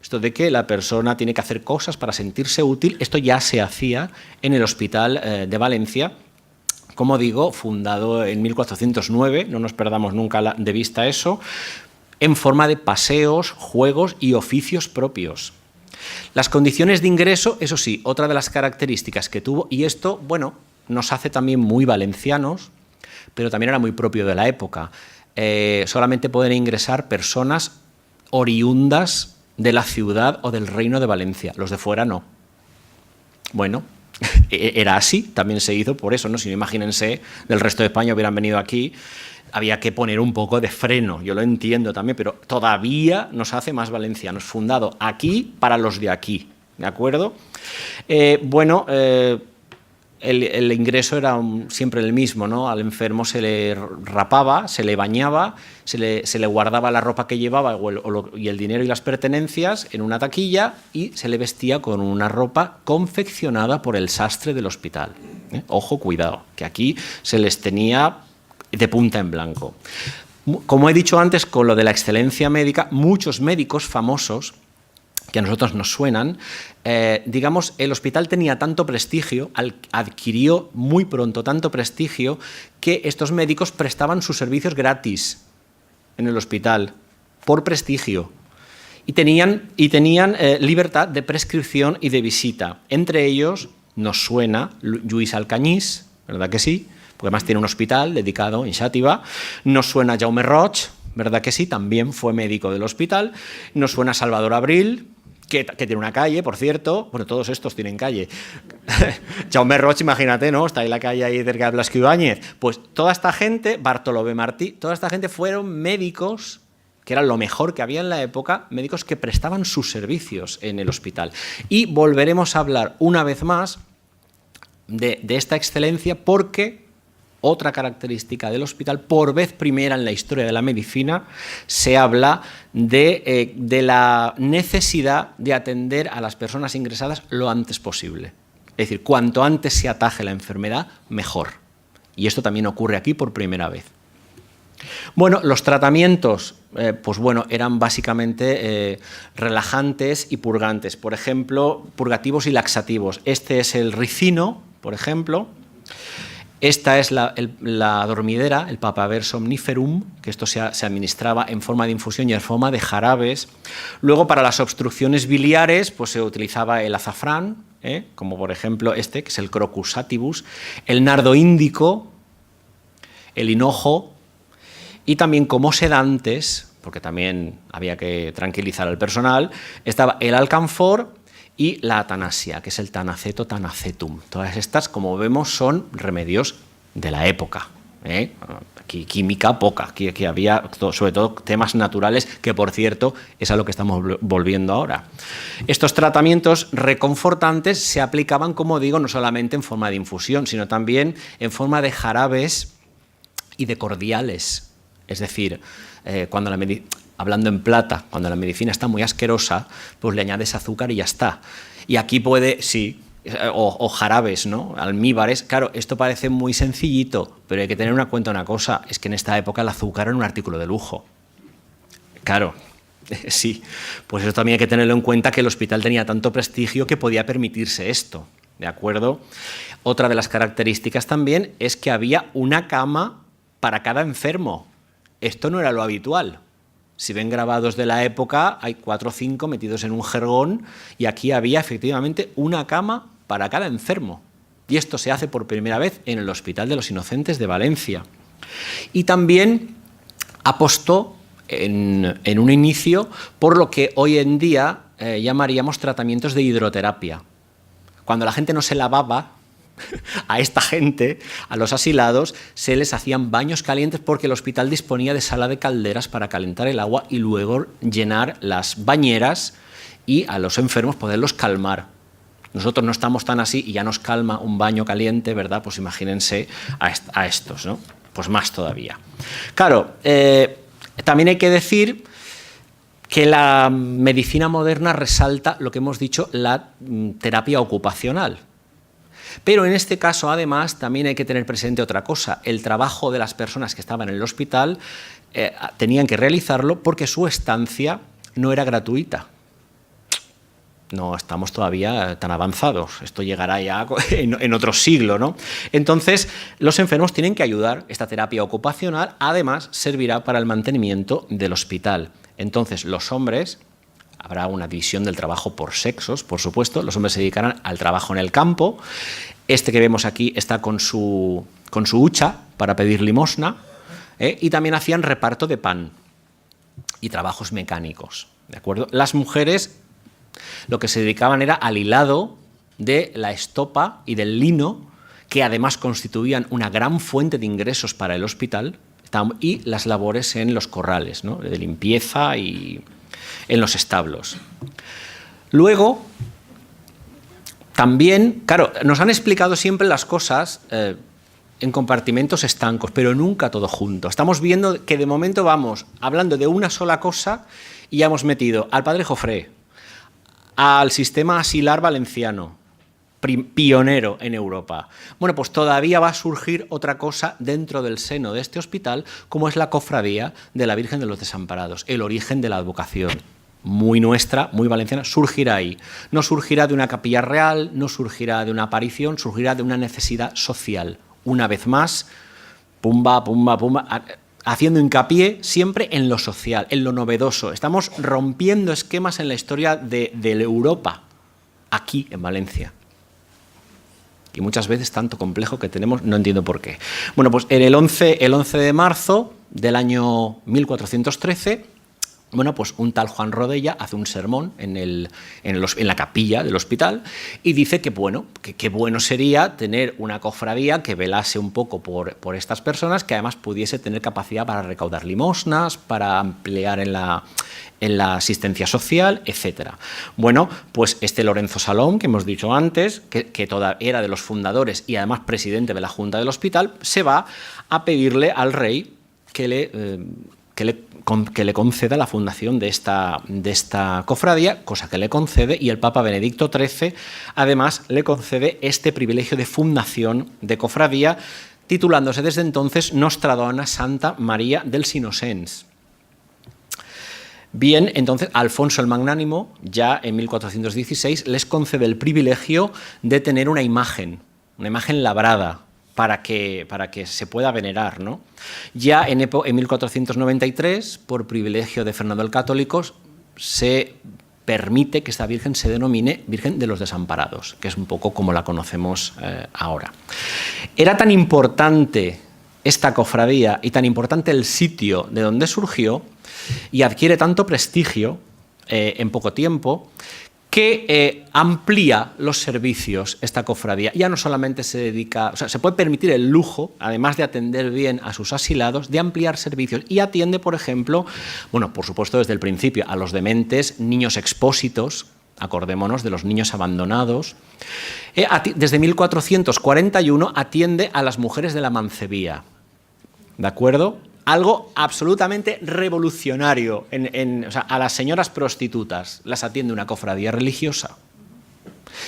Esto de que la persona tiene que hacer cosas para sentirse útil, esto ya se hacía en el Hospital de Valencia, como digo, fundado en 1409, no nos perdamos nunca de vista eso, en forma de paseos, juegos y oficios propios. Las condiciones de ingreso, eso sí, otra de las características que tuvo, y esto, bueno, nos hace también muy valencianos, pero también era muy propio de la época. Solamente pueden ingresar personas oriundas de la ciudad o del reino de Valencia, los de fuera no. Bueno, era así, también se hizo por eso, ¿no? Si no, imagínense, del resto de España hubieran venido aquí, había que poner un poco de freno, yo lo entiendo también, pero todavía nos hace más valencianos, fundado aquí para los de aquí, ¿de acuerdo? El ingreso era siempre el mismo, ¿no? Al enfermo se le rapaba, se le bañaba, se le guardaba la ropa que llevaba y el dinero y las pertenencias en una taquilla y se le vestía con una ropa confeccionada por el sastre del hospital. Ojo, cuidado, que aquí se les tenía de punta en blanco. Como he dicho antes, con lo de la excelencia médica, muchos médicos famosos que a nosotros nos suenan, digamos, el hospital tenía tanto prestigio, adquirió muy pronto tanto prestigio, que estos médicos prestaban sus servicios gratis en el hospital, por prestigio, y tenían libertad de prescripción y de visita. Entre ellos nos suena Lluís Alcañís, ¿verdad que sí? Porque además tiene un hospital dedicado en Xàtiva. Nos suena Jaume Roig, ¿verdad que sí? También fue médico del hospital. Nos suena Salvador Abril, que tiene una calle, por cierto. Bueno, todos estos tienen calle. Jaume Roig, imagínate, ¿no? Está ahí la calle ahí cerca de Blasco Ibáñez. Pues toda esta gente, Bartolomé Martí, toda esta gente fueron médicos, que eran lo mejor que había en la época, médicos que prestaban sus servicios en el hospital. Y volveremos a hablar una vez más de esta excelencia porque otra característica del hospital, por vez primera en la historia de la medicina, se habla de la necesidad de atender a las personas ingresadas lo antes posible. Es decir, cuanto antes se ataje la enfermedad, mejor. Y esto también ocurre aquí por primera vez. Bueno, los tratamientos, pues bueno, eran básicamente relajantes y purgantes. Por ejemplo, purgativos y laxativos. Este es el ricino, por ejemplo. Esta es la dormidera, el papaver somniferum, que esto se administraba en forma de infusión y en forma de jarabes. Luego, para las obstrucciones biliares, pues se utilizaba el azafrán, como por ejemplo este, que es el crocus sativus, el nardo índico, el hinojo, y también como sedantes, porque también había que tranquilizar al personal, estaba el alcanfor y la atanasia, que es el tanaceto tanacetum. Todas estas, como vemos, son remedios de la época. Aquí química poca, aquí había sobre todo temas naturales, que por cierto es a lo que estamos volviendo ahora. Estos tratamientos reconfortantes se aplicaban, como digo, no solamente en forma de infusión, sino también en forma de jarabes y de cordiales. Es decir, hablando en plata, cuando la medicina está muy asquerosa, pues le añades azúcar y ya está. Y aquí puede, sí, o jarabes, ¿no? Almíbares. Claro, esto parece muy sencillito, pero hay que tener en cuenta una cosa, es que en esta época el azúcar era un artículo de lujo. Claro, sí, pues eso también hay que tenerlo en cuenta, que el hospital tenía tanto prestigio que podía permitirse esto, ¿de acuerdo? Otra de las características también es que había una cama para cada enfermo. Esto no era lo habitual. Si ven grabados de la época, hay 4 o 5 metidos en un jergón y aquí había efectivamente una cama para cada enfermo. Y esto se hace por primera vez en el Hospital de los Inocentes de Valencia. Y también apostó en un inicio por lo que hoy en día llamaríamos tratamientos de hidroterapia. Cuando la gente no se lavaba, a esta gente, a los asilados, se les hacían baños calientes porque el hospital disponía de sala de calderas para calentar el agua y luego llenar las bañeras y a los enfermos poderlos calmar. Nosotros no estamos tan así y ya nos calma un baño caliente, ¿verdad? Pues imagínense a estos, ¿no? Pues más todavía. Claro, también hay que decir que la medicina moderna resalta lo que hemos dicho, la terapia ocupacional. Pero en este caso, además, también hay que tener presente otra cosa. El trabajo de las personas que estaban en el hospital tenían que realizarlo porque su estancia no era gratuita. No estamos todavía tan avanzados. Esto llegará ya en otro siglo, ¿no? Entonces, los enfermos tienen que ayudar. Esta terapia ocupacional, además, servirá para el mantenimiento del hospital. Entonces, los hombres... Habrá una división del trabajo por sexos, por supuesto. Los hombres se dedicarán al trabajo en el campo. Este que vemos aquí está con su hucha para pedir limosna. Y también hacían reparto de pan y trabajos mecánicos, ¿de acuerdo? Las mujeres lo que se dedicaban era al hilado de la estopa y del lino, que además constituían una gran fuente de ingresos para el hospital, y las labores en los corrales, ¿no? De limpieza y en los establos. Luego, también, claro, nos han explicado siempre las cosas en compartimentos estancos, pero nunca todo junto. Estamos viendo que de momento vamos hablando de una sola cosa y ya hemos metido al padre Jofré, al sistema asilar valenciano, pionero en Europa. Bueno, pues todavía va a surgir otra cosa dentro del seno de este hospital, como es la cofradía de la Virgen de los Desamparados, el origen de la advocación. Muy nuestra, muy valenciana, surgirá ahí. No surgirá de una capilla real, no surgirá de una aparición, surgirá de una necesidad social. Una vez más, pumba, pumba, pumba, haciendo hincapié siempre en lo social, en lo novedoso. Estamos rompiendo esquemas en la historia de Europa, aquí en Valencia. Y muchas veces tanto complejo que tenemos, no entiendo por qué. Bueno, pues en el 11 de marzo del año 1413, Bueno, pues un tal Juan Rodella hace un sermón en la capilla del hospital y dice que bueno, que bueno sería tener una cofradía que velase un poco por estas personas, que además pudiese tener capacidad para recaudar limosnas, para ampliar en la asistencia social, etcétera. Bueno, pues este Lorenzo Salom, que hemos dicho antes, que era de los fundadores y además presidente de la Junta del Hospital, se va a pedirle al rey que le conceda la fundación de esta cofradía, cosa que le concede, y el Papa Benedicto XIII además le concede este privilegio de fundación de cofradía, titulándose desde entonces Nostra Dona Santa María dels Innocents. Bien, entonces Alfonso el Magnánimo, ya en 1416, les concede el privilegio de tener una imagen labrada, para que se pueda venerar, ¿no? Ya en 1493, por privilegio de Fernando el Católico, se permite que esta Virgen se denomine Virgen de los Desamparados, que es un poco como la conocemos ahora. Era tan importante esta cofradía y tan importante el sitio de donde surgió y adquiere tanto prestigio en poco tiempo, que amplía los servicios esta cofradía. Ya no solamente se dedica, o sea, se puede permitir el lujo, además de atender bien a sus asilados, de ampliar servicios, y atiende, por ejemplo, bueno, por supuesto desde el principio, a los dementes, niños expósitos, acordémonos de los niños abandonados. Desde 1441 atiende a las mujeres de la mancebía, ¿de acuerdo? Algo absolutamente revolucionario. O sea, a las señoras prostitutas las atiende una cofradía religiosa.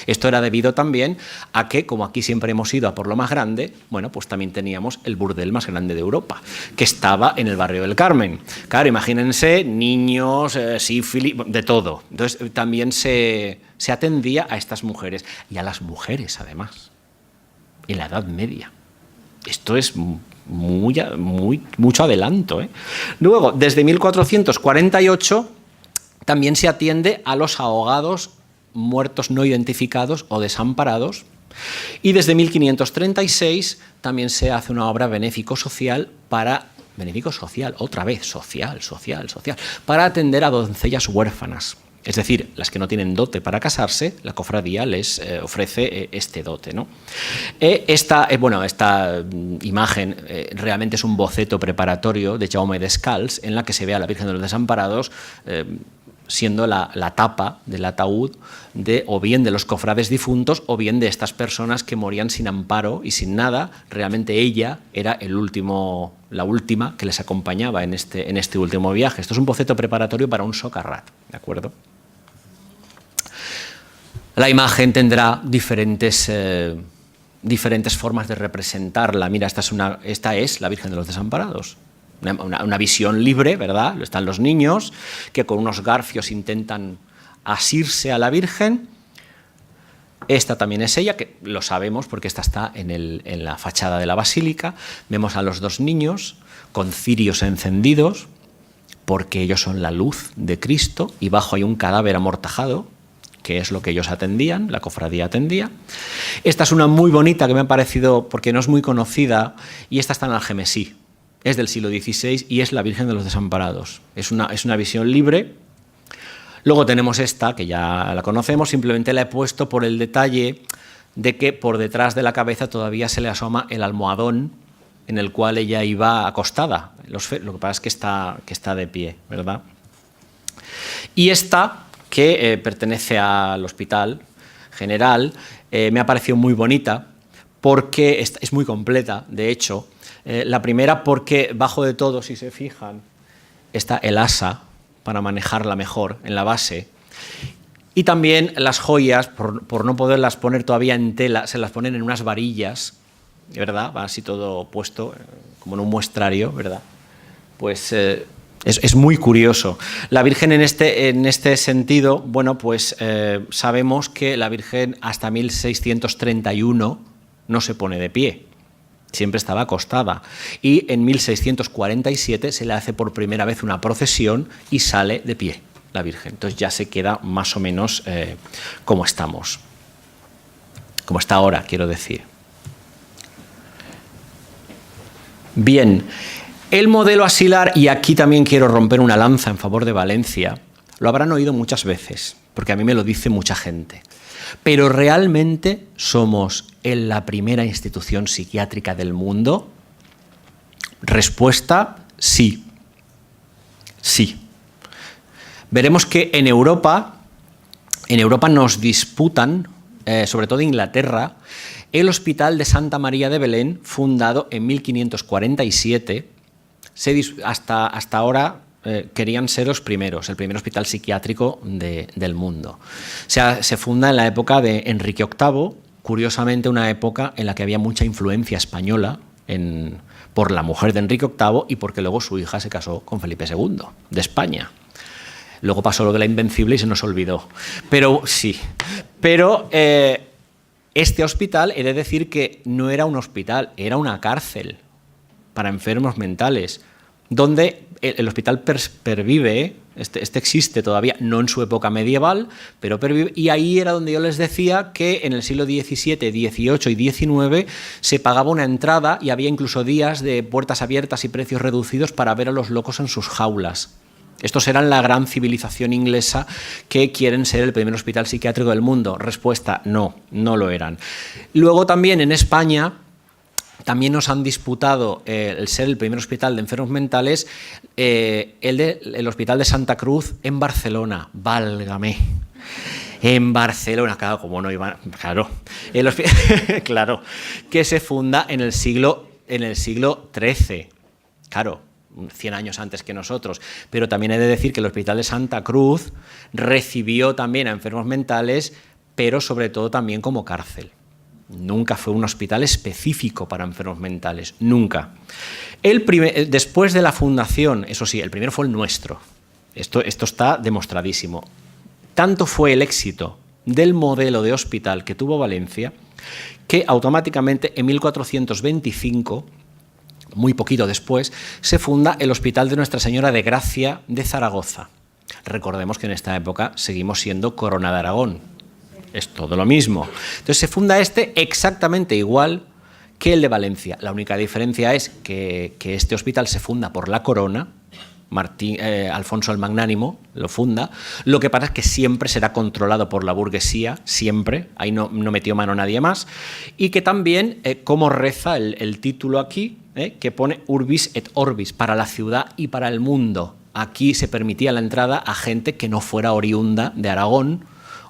Esto era debido también a que, como aquí siempre hemos ido a por lo más grande, bueno, pues también teníamos el burdel más grande de Europa, que estaba en el barrio del Carmen. Claro, imagínense, niños, sífilis, de todo. Entonces también se atendía a estas mujeres, y a las mujeres además, en la Edad Media. Esto es mucho adelanto, ¿eh? Luego, desde 1448, también se atiende a los ahogados, muertos no identificados o desamparados, y desde 1536 también se hace una obra benéfico-social para atender a doncellas huérfanas. Es decir, las que no tienen dote para casarse, la cofradía les ofrece este dote, ¿no? Esta imagen realmente es un boceto preparatorio de Jaume Descalç, en la que se ve a la Virgen de los Desamparados siendo la tapa del ataúd o bien de los cofrades difuntos o bien de estas personas que morían sin amparo y sin nada. Realmente ella era la última que les acompañaba en este último viaje. Esto es un boceto preparatorio para un socarrat, ¿de acuerdo? La imagen tendrá diferentes formas de representarla. Mira, esta es la Virgen de los Desamparados. Una visión libre, ¿verdad? Están los niños que con unos garfios intentan asirse a la Virgen. Esta también es ella, que lo sabemos porque esta está en la fachada de la basílica. Vemos a los dos niños con cirios encendidos, porque ellos son la luz de Cristo, y bajo hay un cadáver amortajado, que es lo que ellos atendían, la cofradía atendía. Esta es una muy bonita que me ha parecido, porque no es muy conocida, y esta está en Algemesí. Es del siglo XVI y es la Virgen de los Desamparados. Es una visión libre. Luego tenemos esta, que ya la conocemos, simplemente la he puesto por el detalle de que por detrás de la cabeza todavía se le asoma el almohadón en el cual ella iba acostada. Lo que pasa es que está de pie, ¿verdad? Y esta, que pertenece al Hospital General, me ha parecido muy bonita porque es muy completa, de hecho. La primera porque bajo de todo, si se fijan, está el asa para manejarla mejor en la base, y también las joyas, por no poderlas poner todavía en tela, se las ponen en unas varillas, ¿verdad? Va así todo puesto como en un muestrario, ¿verdad? Pues es muy curioso. La Virgen en este sentido, bueno, pues sabemos que la Virgen hasta 1631 no se pone de pie. Siempre estaba acostada, y en 1647 se le hace por primera vez una procesión y sale de pie la Virgen. Entonces ya se queda más o menos como estamos, como está ahora, quiero decir. Bien, El modelo asilar, y aquí también quiero romper una lanza en favor de Valencia, lo habrán oído muchas veces, porque a mí me lo dice mucha gente. Pero ¿realmente somos en la primera institución psiquiátrica del mundo? Respuesta, sí. Sí. Veremos que en Europa nos disputan, sobre todo Inglaterra, el Hospital de Santa María de Belén, fundado en 1547. Hasta ahora querían ser los primeros, el primer hospital psiquiátrico del mundo. Se funda en la época de Enrique VIII, curiosamente una época en la que había mucha influencia española por la mujer de Enrique VIII y porque luego su hija se casó con Felipe II, de España. Luego pasó lo de la Invencible y se nos olvidó. Pero sí. Pero este hospital, he de decir que no era un hospital, era una cárcel para enfermos mentales, donde el hospital pervive, este existe todavía, no en su época medieval, pero pervive, y ahí era donde yo les decía que en el siglo XVII, XVIII y XIX se pagaba una entrada y había incluso días de puertas abiertas y precios reducidos para ver a los locos en sus jaulas. Estos eran la gran civilización inglesa que quieren ser el primer hospital psiquiátrico del mundo. Respuesta, no, no lo eran. Luego también en España también nos han disputado el ser el primer hospital de enfermos mentales, el Hospital de Santa Cruz en Barcelona. Válgame. En Barcelona, claro, como no iban, claro, claro, que se funda en el siglo XIII, claro, 100 años antes que nosotros, pero también he de decir que el Hospital de Santa Cruz recibió también a enfermos mentales, pero sobre todo también como cárcel. Nunca fue un hospital específico para enfermos mentales, nunca. Después de la fundación, eso sí, el primero fue el nuestro. Esto está demostradísimo. Tanto fue el éxito del modelo de hospital que tuvo Valencia que automáticamente en 1425, muy poquito después, se funda el Hospital de Nuestra Señora de Gracia de Zaragoza. Recordemos que en esta época seguimos siendo Corona de Aragón. Es todo lo mismo. Entonces se funda exactamente igual que el de Valencia. La única diferencia es que este hospital se funda por la corona, Alfonso el Magnánimo lo funda. Lo que pasa es que siempre será controlado por la burguesía, siempre, ahí no metió mano nadie más, y que también, como reza el título aquí, que pone Urbis et Orbis, para la ciudad y para el mundo. Aquí se permitía la entrada a gente que no fuera oriunda de Aragón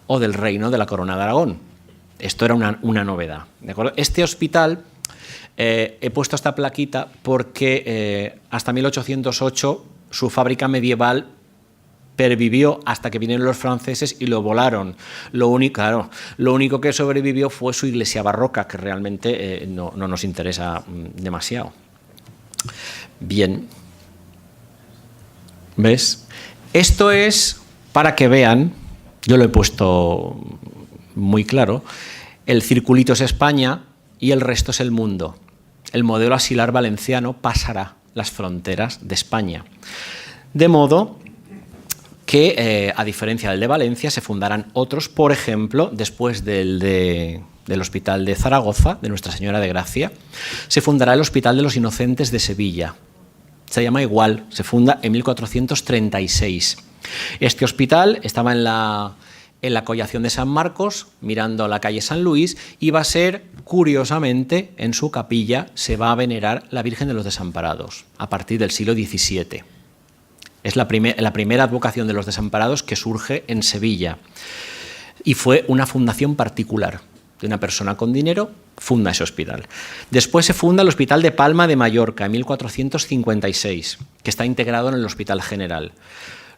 o del reino de la Corona de Aragón. Esto era una novedad, ¿de acuerdo? Este hospital, he puesto esta plaquita porque hasta 1808 su fábrica medieval pervivió hasta que vinieron los franceses y lo volaron. Lo único que sobrevivió fue su iglesia barroca, que realmente no nos interesa demasiado. Bien. ¿Ves? Esto es para que vean, yo lo he puesto muy claro, el circulito es España y el resto es el mundo. El modelo asilar valenciano pasará las fronteras de España. De modo que, a diferencia del de Valencia, se fundarán otros, por ejemplo, después del Hospital de Zaragoza, de Nuestra Señora de Gracia, se fundará el Hospital de los Inocentes de Sevilla. Se llama igual, se funda en 1436. Este hospital estaba en la collación de San Marcos, mirando a la calle San Luis, y va a ser, curiosamente, en su capilla se va a venerar la Virgen de los Desamparados, a partir del siglo XVII. Es la primera advocación de los desamparados que surge en Sevilla. Y fue una fundación particular de una persona con dinero, funda ese hospital. Después se funda el Hospital de Palma de Mallorca, en 1456, que está integrado en el Hospital General.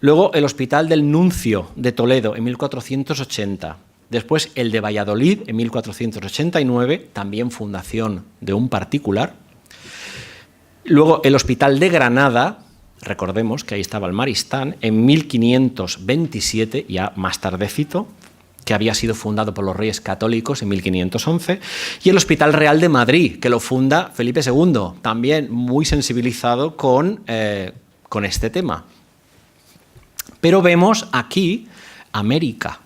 Luego el Hospital del Nuncio de Toledo, en 1480. Después el de Valladolid, en 1489, también fundación de un particular. Luego el Hospital de Granada, recordemos que ahí estaba el Maristán, en 1527, ya más tardecito, que había sido fundado por los Reyes Católicos en 1511, y el Hospital Real de Madrid, que lo funda Felipe II, también muy sensibilizado con este tema. Pero vemos aquí América.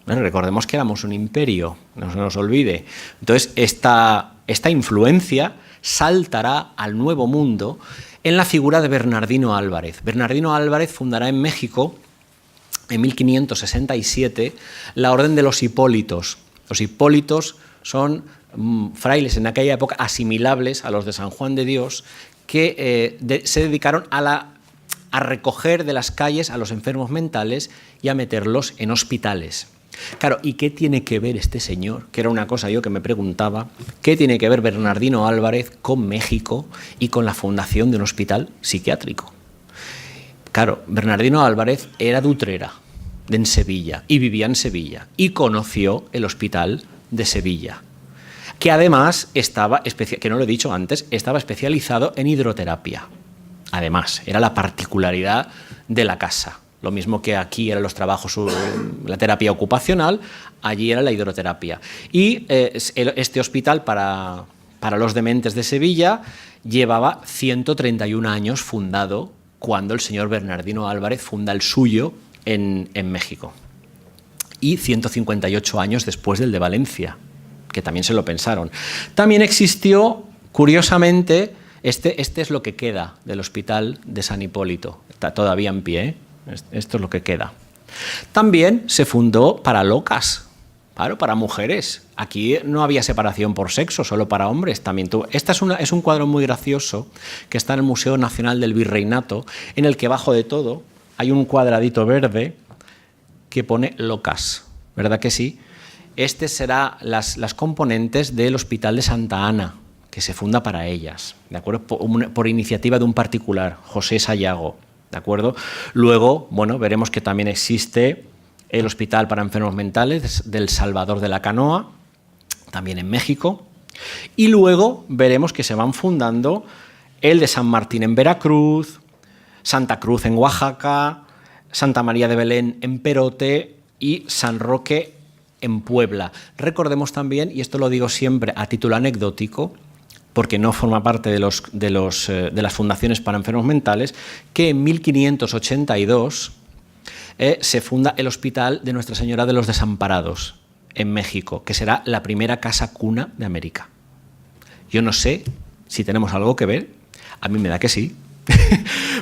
Bueno, recordemos que éramos un imperio, no se nos olvide. Entonces, esta influencia saltará al Nuevo Mundo en la figura de Bernardino Álvarez. Bernardino Álvarez fundará en México, en 1567, la Orden de los Hipólitos. Los Hipólitos son frailes en aquella época asimilables a los de San Juan de Dios, que se dedicaron a recoger de las calles a los enfermos mentales y a meterlos en hospitales. Claro, ¿y qué tiene que ver este señor? Que era una cosa yo que me preguntaba. ¿Qué tiene que ver Bernardino Álvarez con México y con la fundación de un hospital psiquiátrico? Claro, Bernardino Álvarez era de Utrera, en Sevilla, y vivía en Sevilla, y conoció el hospital de Sevilla, que además estaba, que no lo he dicho antes, estaba especializado en hidroterapia. Además, era la particularidad de la casa. Lo mismo que aquí eran los trabajos, la terapia ocupacional, allí era la hidroterapia. Y este hospital para los dementes de Sevilla llevaba 131 años fundado cuando el señor Bernardino Álvarez funda el suyo en México. Y 158 años después del de Valencia, que también se lo pensaron. También existió, curiosamente, este es lo que queda del hospital de San Hipólito. Está todavía en pie, ¿eh? Esto es lo que queda. También se fundó para locas, claro, para mujeres. Aquí no había separación por sexo, solo para hombres. También esta es un cuadro muy gracioso que está en el Museo Nacional del Virreinato, en el que bajo de todo hay un cuadradito verde que pone locas, ¿verdad que sí? Este será las componentes del Hospital de Santa Ana, que se funda para ellas, ¿de acuerdo? Por iniciativa de un particular, José Sayago, ¿de acuerdo? Luego, bueno, veremos que también existe el Hospital para Enfermos Mentales del Salvador de la Canoa, también en México, y luego veremos que se van fundando el de San Martín en Veracruz, Santa Cruz en Oaxaca, Santa María de Belén en Perote y San Roque en Puebla. Recordemos también, y esto lo digo siempre a título anecdótico, porque no forma parte de las fundaciones para enfermos mentales, que en 1582 se funda el Hospital de Nuestra Señora de los Desamparados en México, que será la primera casa cuna de América. Yo no sé si tenemos algo que ver, a mí me da que sí,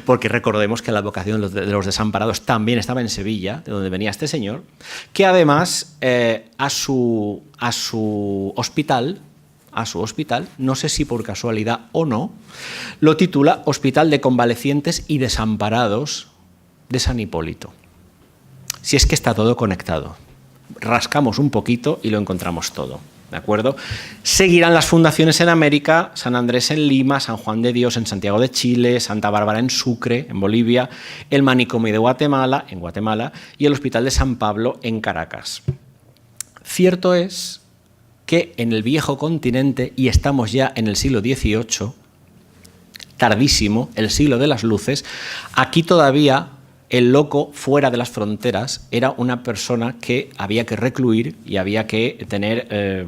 porque recordemos que la vocación de los desamparados también estaba en Sevilla, de donde venía este señor, que además a su hospital, no sé si por casualidad o no, lo titula Hospital de Convalecientes y Desamparados de San Hipólito. Si es que está todo conectado. Rascamos un poquito y lo encontramos todo, ¿de acuerdo? Seguirán las fundaciones en América, San Andrés en Lima, San Juan de Dios en Santiago de Chile, Santa Bárbara en Sucre, en Bolivia, el Manicomio de Guatemala, en Guatemala, y el Hospital de San Pablo en Caracas. Cierto es que en el viejo continente, y estamos ya en el siglo XVIII, tardísimo, el siglo de las luces, aquí todavía el loco fuera de las fronteras era una persona que había que recluir y había que tener,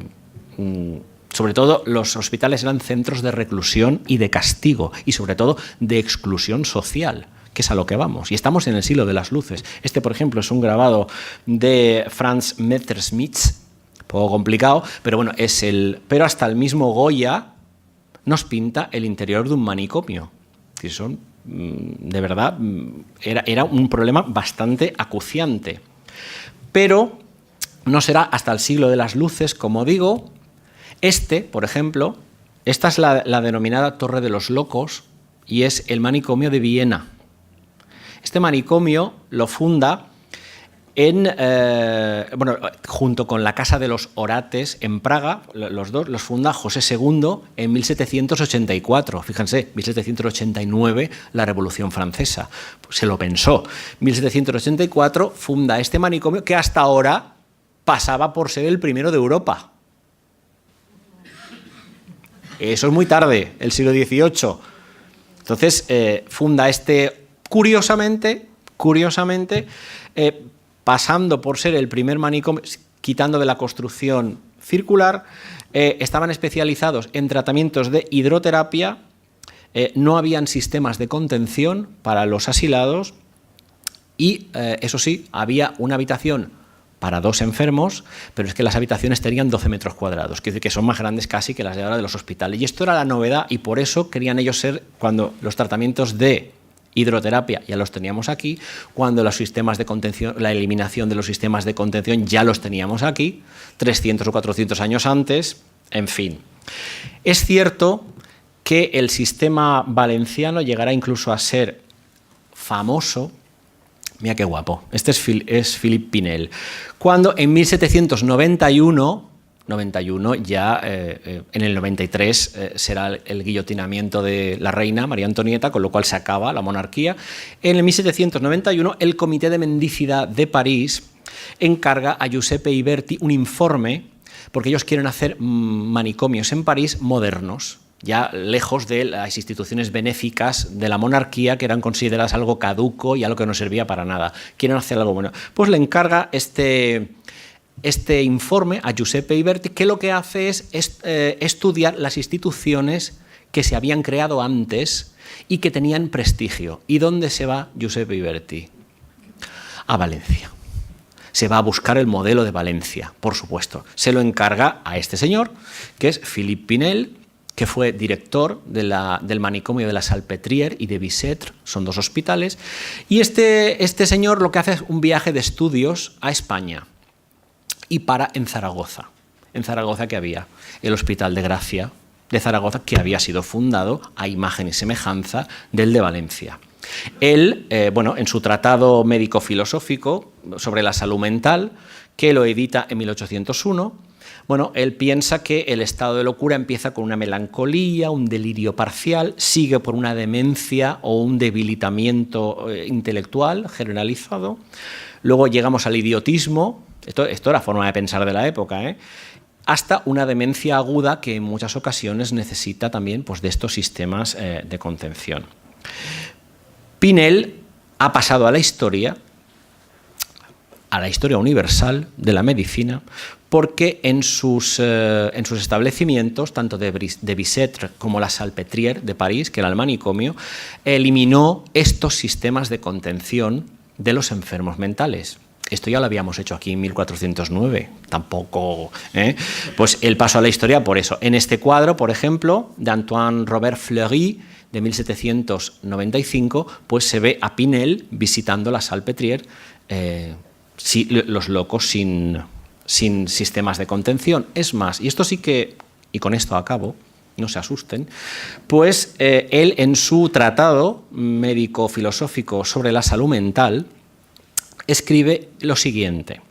sobre todo los hospitales eran centros de reclusión y de castigo, y sobre todo de exclusión social, que es a lo que vamos. Y estamos en el siglo de las luces. Este, por ejemplo, es un grabado de Franz Messerschmitt, poco complicado, pero bueno, pero hasta el mismo Goya nos pinta el interior de un manicomio. Que son, de verdad, era un problema bastante acuciante. Pero no será hasta el siglo de las luces, como digo. Por ejemplo, esta es la denominada Torre de los Locos y es el manicomio de Viena. Este manicomio lo funda junto con la Casa de los Orates en Praga, los dos los funda José II en 1784. Fíjense, 1789, la Revolución Francesa. Pues se lo pensó. 1784 funda este manicomio que hasta ahora pasaba por ser el primero de Europa. Eso es muy tarde, el siglo XVIII. Entonces, funda curiosamente, pasando por ser el primer manicomio, quitando de la construcción circular, estaban especializados en tratamientos de hidroterapia, no habían sistemas de contención para los asilados y, eso sí, había una habitación para 2 enfermos, pero es que las habitaciones tenían 12 metros cuadrados, quiere decir que son más grandes casi que las de ahora de los hospitales. Y esto era la novedad y por eso querían ellos ser, cuando los tratamientos de hidroterapia ya los teníamos aquí, cuando los sistemas de contención, la eliminación de los sistemas de contención ya los teníamos aquí, 300 o 400 años antes, en fin. Es cierto que el sistema valenciano llegará incluso a ser famoso. Mira qué guapo, este es Philippe Pinel, cuando en 1791, ya en el 93 será el guillotinamiento de la reina María Antonieta, con lo cual se acaba la monarquía. En el 1791 el Comité de Mendicidad de París encarga a Giuseppe Iberti un informe, porque ellos quieren hacer manicomios en París modernos, ya lejos de las instituciones benéficas de la monarquía, que eran consideradas algo caduco y algo que no servía para nada. Quieren hacer algo bueno. Pues le encarga este informe a Giuseppe Iberti, que lo que hace es estudiar las instituciones que se habían creado antes y que tenían prestigio. ¿Y dónde se va Giuseppe Iberti? A Valencia. Se va a buscar el modelo de Valencia, por supuesto. Se lo encarga a este señor, que es Philippe Pinel, que fue director del manicomio de la Salpêtrière y de Bicêtre, son 2 hospitales, y este señor lo que hace es un viaje de estudios a España y para en Zaragoza. En Zaragoza que había el Hospital de Gracia de Zaragoza, que había sido fundado a imagen y semejanza del de Valencia. Él, en su tratado médico-filosófico sobre la salud mental, que lo edita en 1801, él piensa que el estado de locura empieza con una melancolía, un delirio parcial, sigue por una demencia o un debilitamiento intelectual generalizado. Luego llegamos al idiotismo, esto era forma de pensar de la época, hasta una demencia aguda que en muchas ocasiones necesita también de estos sistemas de contención. Pinel ha pasado a la historia universal de la medicina, porque en sus establecimientos, tanto de Bicêtre como la Salpêtrière de París, que era el manicomio, eliminó estos sistemas de contención de los enfermos mentales. Esto ya lo habíamos hecho aquí en 1409, tampoco... Pues él pasó a la historia por eso. En este cuadro, por ejemplo, de Antoine Robert Fleury, de 1795, pues se ve a Pinel visitando la Salpêtrière, los locos sin sistemas de contención. Es más, y esto sí que, y con esto acabo, no se asusten, pues él en su tratado médico-filosófico sobre la salud mental escribe lo siguiente: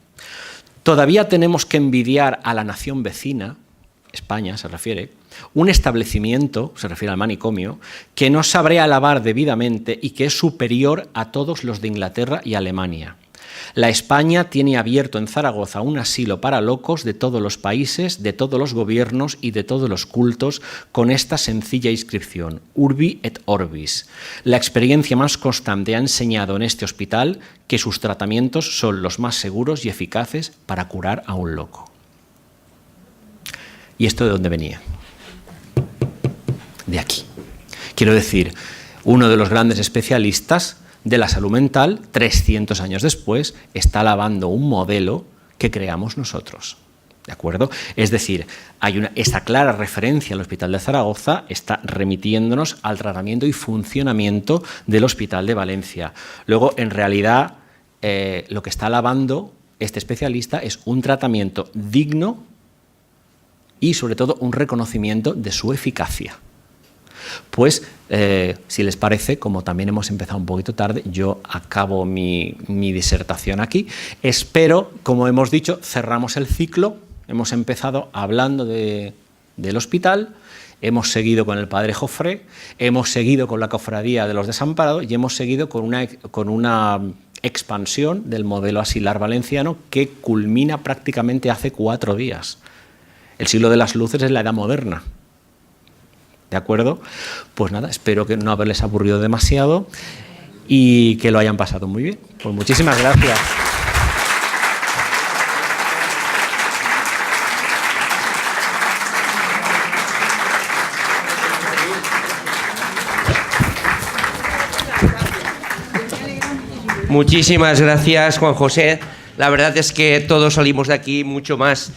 todavía tenemos que envidiar a la nación vecina, España se refiere, un establecimiento, se refiere al manicomio, que no sabré alabar debidamente y que es superior a todos los de Inglaterra y Alemania. La España tiene abierto en Zaragoza un asilo para locos de todos los países, de todos los gobiernos y de todos los cultos, con esta sencilla inscripción: Urbi et Orbis. La experiencia más constante ha enseñado en este hospital que sus tratamientos son los más seguros y eficaces para curar a un loco. ¿Y esto de dónde venía? De aquí. Quiero decir, uno de los grandes especialistas de la salud mental, 300 años después, está alabando un modelo que creamos nosotros. ¿De acuerdo? Es decir, hay esta clara referencia al Hospital de Zaragoza, está remitiéndonos al tratamiento y funcionamiento del Hospital de Valencia. Luego, en realidad, lo que está alabando este especialista es un tratamiento digno y, sobre todo, un reconocimiento de su eficacia. Pues, si les parece, como también hemos empezado un poquito tarde, yo acabo mi disertación aquí. Espero, como hemos dicho, cerramos el ciclo. Hemos empezado hablando del hospital, hemos seguido con el Padre Jofré, hemos seguido con la Cofradía de los Desamparados y hemos seguido con una expansión del modelo asilar valenciano que culmina prácticamente hace 4 días. El siglo de las luces es la Edad Moderna. ¿De acuerdo? Pues nada, espero que no haberles aburrido demasiado y que lo hayan pasado muy bien. Pues muchísimas gracias. Muchísimas gracias, Juan José. La verdad es que todos salimos de aquí mucho más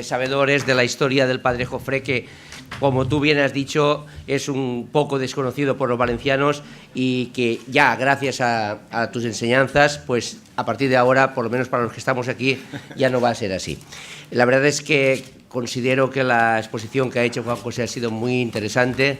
sabedores de la historia del padre Jofré, que, como tú bien has dicho, es un poco desconocido por los valencianos y que ya gracias a tus enseñanzas, pues a partir de ahora, por lo menos para los que estamos aquí, ya no va a ser así. La verdad es que considero que la exposición que ha hecho Juan José ha sido muy interesante,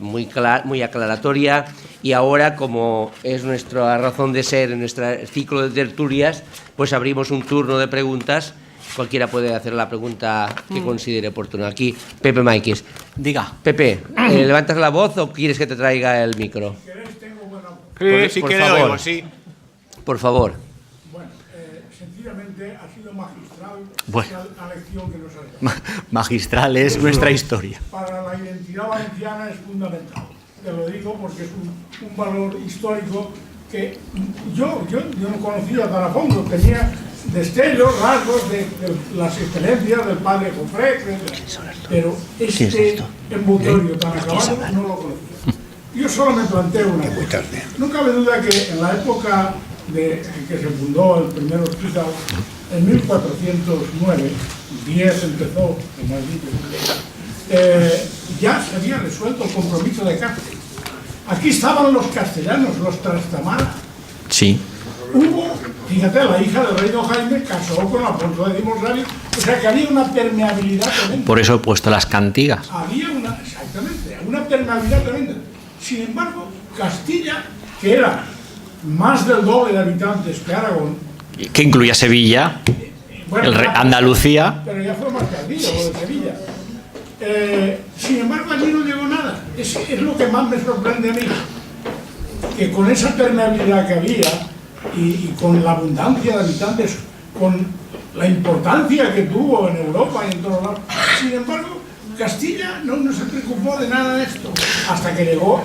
muy aclaratoria, y ahora, como es nuestra razón de ser en nuestro ciclo de tertulias, pues abrimos un turno de preguntas. Cualquiera puede hacer la pregunta que considere oportuna. Aquí, Pepe Maikis. Diga. Pepe, ¿levantas la voz o quieres que te traiga el micro? Si queréis, tengo buena voz. Sí, por que le favor. oigo, sí. Por favor. Bueno, sencillamente ha sido magistral Bueno. la lección que nos ha dado. Magistral es nuestra historia. Para la identidad valenciana es fundamental. Te lo digo porque es un valor histórico que yo no conocía tan a fondo. Tenía destellos, rasgos de las excelencias del padre Jofré, pero este envoltorio tan acabado no lo conocía. Yo solo me planteo una cosa. No cabe duda que en la época en que se fundó el primer hospital, en 1409, 10 empezó, como has dicho, ya se había resuelto el compromiso de Cáceres. Aquí estaban los castellanos, los Trastamara. Sí. Hubo, fíjate, la hija del rey don Jaime casó con Alfonso de Dimosari, o sea que había una permeabilidad tremenda. Por eso he puesto las cantigas. Había exactamente, una permeabilidad tremenda. Sin embargo, Castilla, que era más del doble de habitantes que Aragón, Que incluía Sevilla, bueno, Andalucía. pero ya fue más tardío, lo de Sevilla. Sin embargo, allí no llegó nada. Es lo que más me sorprende a mí, que con esa permeabilidad que había y con la abundancia de habitantes, con la importancia que tuvo en Europa y en todos lados, sin embargo, Castilla no se preocupó de nada de esto, hasta que llegó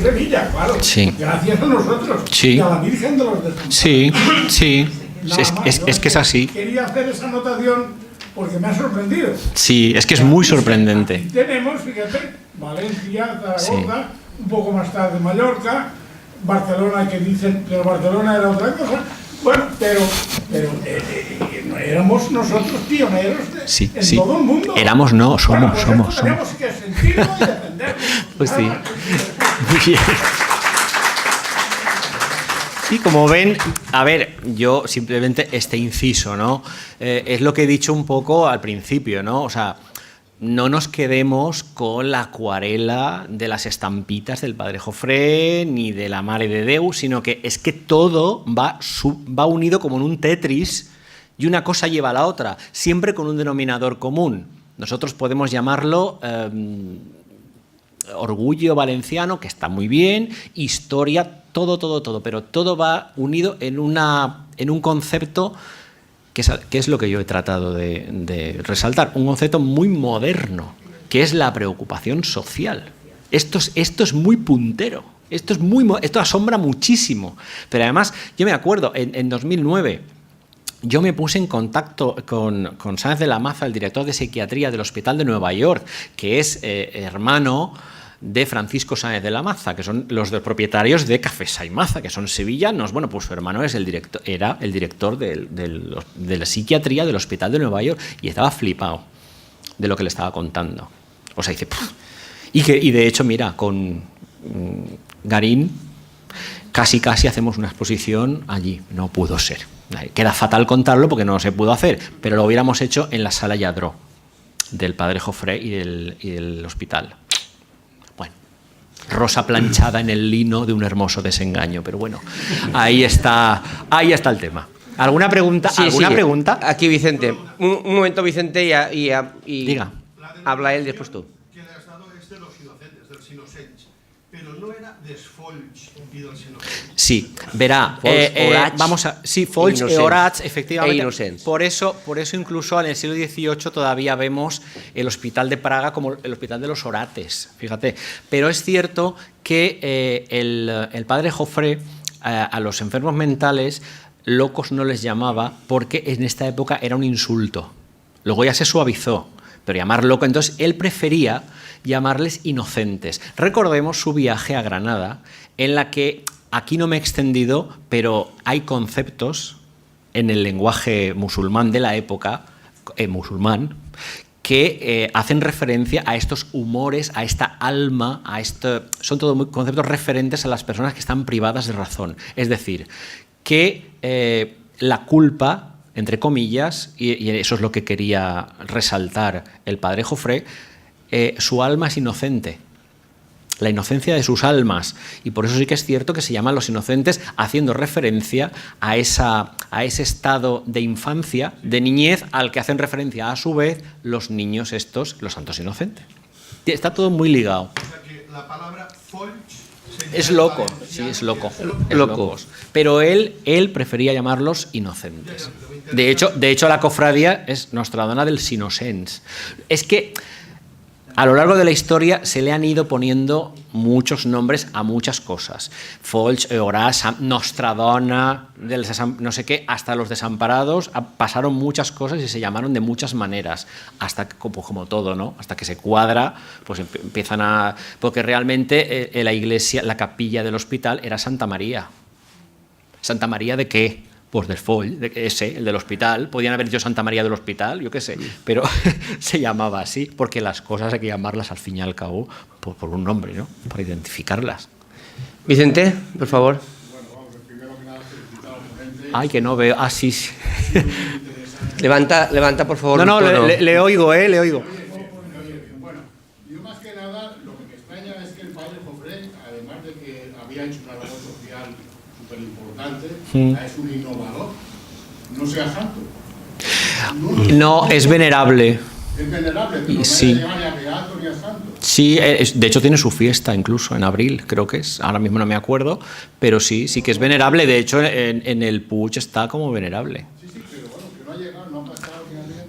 Sevilla, claro, Sí. gracias a nosotros, Sí. y a la Virgen de los Despuntados. Sí, sí. Nada más. Es que es así. Quería hacer esa anotación porque me ha sorprendido. Sí, es que es muy sorprendente. Aquí tenemos, fíjate, Valencia, Zaragoza, un poco más tarde Mallorca, Barcelona, que dicen que Barcelona era otra cosa. Bueno, pero éramos nosotros pioneros Sí, en sí. todo el mundo. Éramos, no, somos, pues somos. esto tenemos que sentirlo y defenderlo. Pues sí. Nada más. Muy bien. Sí, como ven, a ver, yo simplemente este inciso, ¿no? Es lo que he dicho un poco al principio, ¿no? O sea, no nos quedemos con la acuarela de las estampitas del padre Jofré ni de la Mare de Déu, sino que es que todo va unido como en un Tetris y una cosa lleva a la otra, siempre con un denominador común. Nosotros podemos llamarlo orgullo valenciano, que está muy bien, historia, todo, pero todo va unido en un concepto que es lo que yo he tratado de resaltar, un concepto muy moderno, que es la preocupación social. Esto es muy puntero, esto asombra muchísimo, pero además yo me acuerdo, en 2009, yo me puse en contacto con Sáenz de la Maza, el director de psiquiatría del Hospital de Nueva York, que es hermano de Francisco Sáenz de la Maza, que son los propietarios de Café Sa y Maza, que son sevillanos. Bueno, pues su hermano era el director de la psiquiatría del Hospital de Nueva York y estaba flipado de lo que le estaba contando. O sea, dice... ¡puf! Y de hecho, mira, con Garín casi hacemos una exposición allí. No pudo ser. Queda fatal contarlo porque no se pudo hacer, pero lo hubiéramos hecho en la sala Lladró del padre Jofré y del hospital. Bueno, rosa planchada en el lino de un hermoso desengaño, pero bueno, ahí está el tema. ¿Alguna pregunta? Sí, ¿Alguna sí. pregunta? Aquí Vicente. Un momento, Vicente, y Diga. habla él después tú. Que has dado es de los inocentes, dels innocents, però no era dels folls i dels innocents. Sí, verá, Folch e Orats, efectivamente. Por eso incluso en el siglo XVIII todavía vemos el hospital de Praga como el hospital de los orates, fíjate. Pero es cierto que el padre Jofré a los enfermos mentales locos no les llamaba porque en esta época era un insulto. Luego ya se suavizó, pero llamar loco, entonces él prefería llamarles inocentes. Recordemos su viaje a Granada, en la que aquí no me he extendido, pero hay conceptos en el lenguaje musulmán de la época, musulmán, que hacen referencia a estos humores, a esta alma, son todos conceptos referentes a las personas que están privadas de razón. Es decir, que la culpa, entre comillas, y eso es lo que quería resaltar el padre Jofré, su alma es inocente. La inocencia de sus almas, y por eso sí que es cierto que se llaman los inocentes, haciendo referencia a ese estado de infancia, de niñez, al que hacen referencia a su vez los niños estos, los santos inocentes. Está todo muy ligado. O sea que la palabra folch Es loco, sí, es loco. Es locos. Pero él prefería llamarlos inocentes. De hecho, la cofradía es Nostradona dels Innocents. Es que a lo largo de la historia se le han ido poniendo muchos nombres a muchas cosas. Folch, Eoràs, Nostradona, no sé qué, hasta los desamparados pasaron muchas cosas y se llamaron de muchas maneras, hasta como todo, ¿no? Hasta que se cuadra, pues empiezan a... Porque realmente la iglesia, la capilla del hospital era Santa María. ¿Santa María de qué? Pues del Foll, el del hospital. Podían haber dicho Santa María del Hospital, yo qué sé, pero se llamaba así, porque las cosas hay que llamarlas al fin y al cabo por un nombre, ¿no? Para identificarlas. Vicente, por favor. Bueno, vamos, primero que nada, felicitar al ponente. Ay, que no veo. Ah, sí. Levanta, por favor. No, le oigo, le oigo. Bueno, yo más que nada, lo que me extraña es que el padre Jofré, además de que había hecho una labor social súper importante, es un innovador, no sea santo. No, es venerable. Es venerable, pero no Sí. le llama ni a beato ni a santo. Sí, de hecho tiene su fiesta incluso en abril, creo que es. Ahora mismo no me acuerdo, pero sí que es venerable. De hecho, en el Puig está como venerable. Sí, pero bueno, que no ha llegado, no ha pasado ni a bien.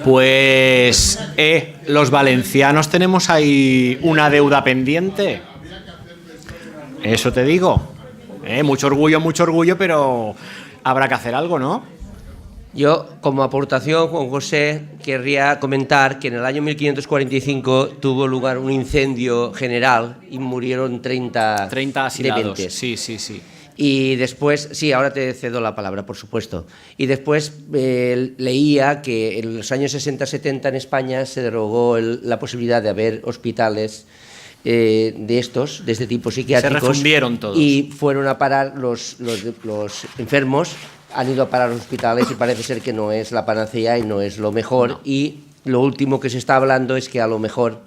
Pues los valencianos tenemos ahí una deuda pendiente. Eso te digo. Mucho orgullo, pero habrá que hacer algo, ¿no? Yo, como aportación, Juan José, querría comentar que en el año 1545 tuvo lugar un incendio general y murieron 30 asilados. dementes. Sí. Y después, sí, ahora te cedo la palabra, por supuesto. Y después leía que en los años 60-70 en España se derogó la posibilidad de haber hospitales de este tipo psiquiátricos. Se refundieron todos. Y fueron a parar los enfermos, han ido a parar a los hospitales y parece ser que no es la panacea y no es lo mejor. No. Y lo último que se está hablando es que a lo mejor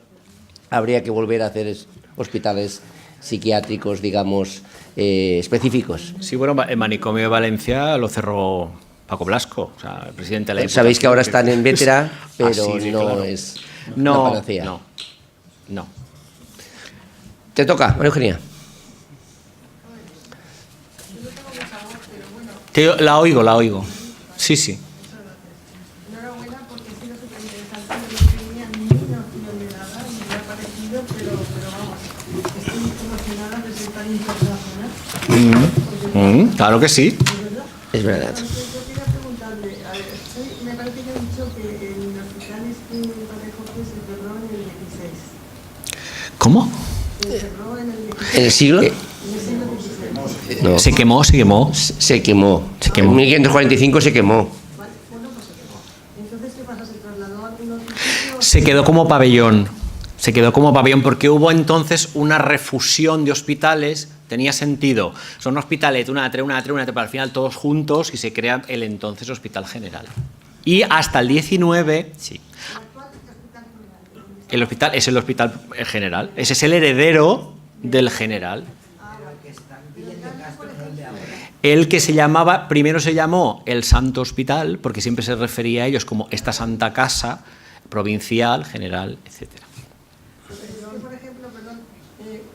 habría que volver a hacer hospitales psiquiátricos, digamos, específicos. Sí, bueno, el manicomio de Valencia lo cerró Paco Blasco, o sea, el presidente de la época. Sabéis que ahora están en Vétera, pero sí, no claro. Es la panacea. No. Te toca, María Eugenia. La oigo. Sí. Enhorabuena porque ha sido súper interesante. Yo no tenía ni una opinión de nada y me ha parecido, pero vamos, estoy emocionada de ser tan internacional. Claro que sí. Es verdad. Entonces, yo quería preguntarle, me parece que ha dicho que el hospital de Padre Jofré se cerró en el 16. ¿Cómo? Se cerró en el 16. ¿En el siglo? En el siglo XVI. No. Se quemó. Se quemó. En 1545 se quemó. Vale, bueno, pues se quemó. Entonces, ¿qué pasa? ¿Se trasladó a algún otro sitio? Se quedó como pabellón porque hubo entonces una refusión de hospitales. Tenía sentido. Son hospitales, una, pero al final todos juntos y se crea el entonces Hospital General. Y hasta el 19, sí. El hospital es el Hospital General. Ese es el heredero del General. El que primero se llamó el Santo Hospital, porque siempre se refería a ellos como esta Santa Casa provincial, general, etcétera. Por ejemplo, perdón,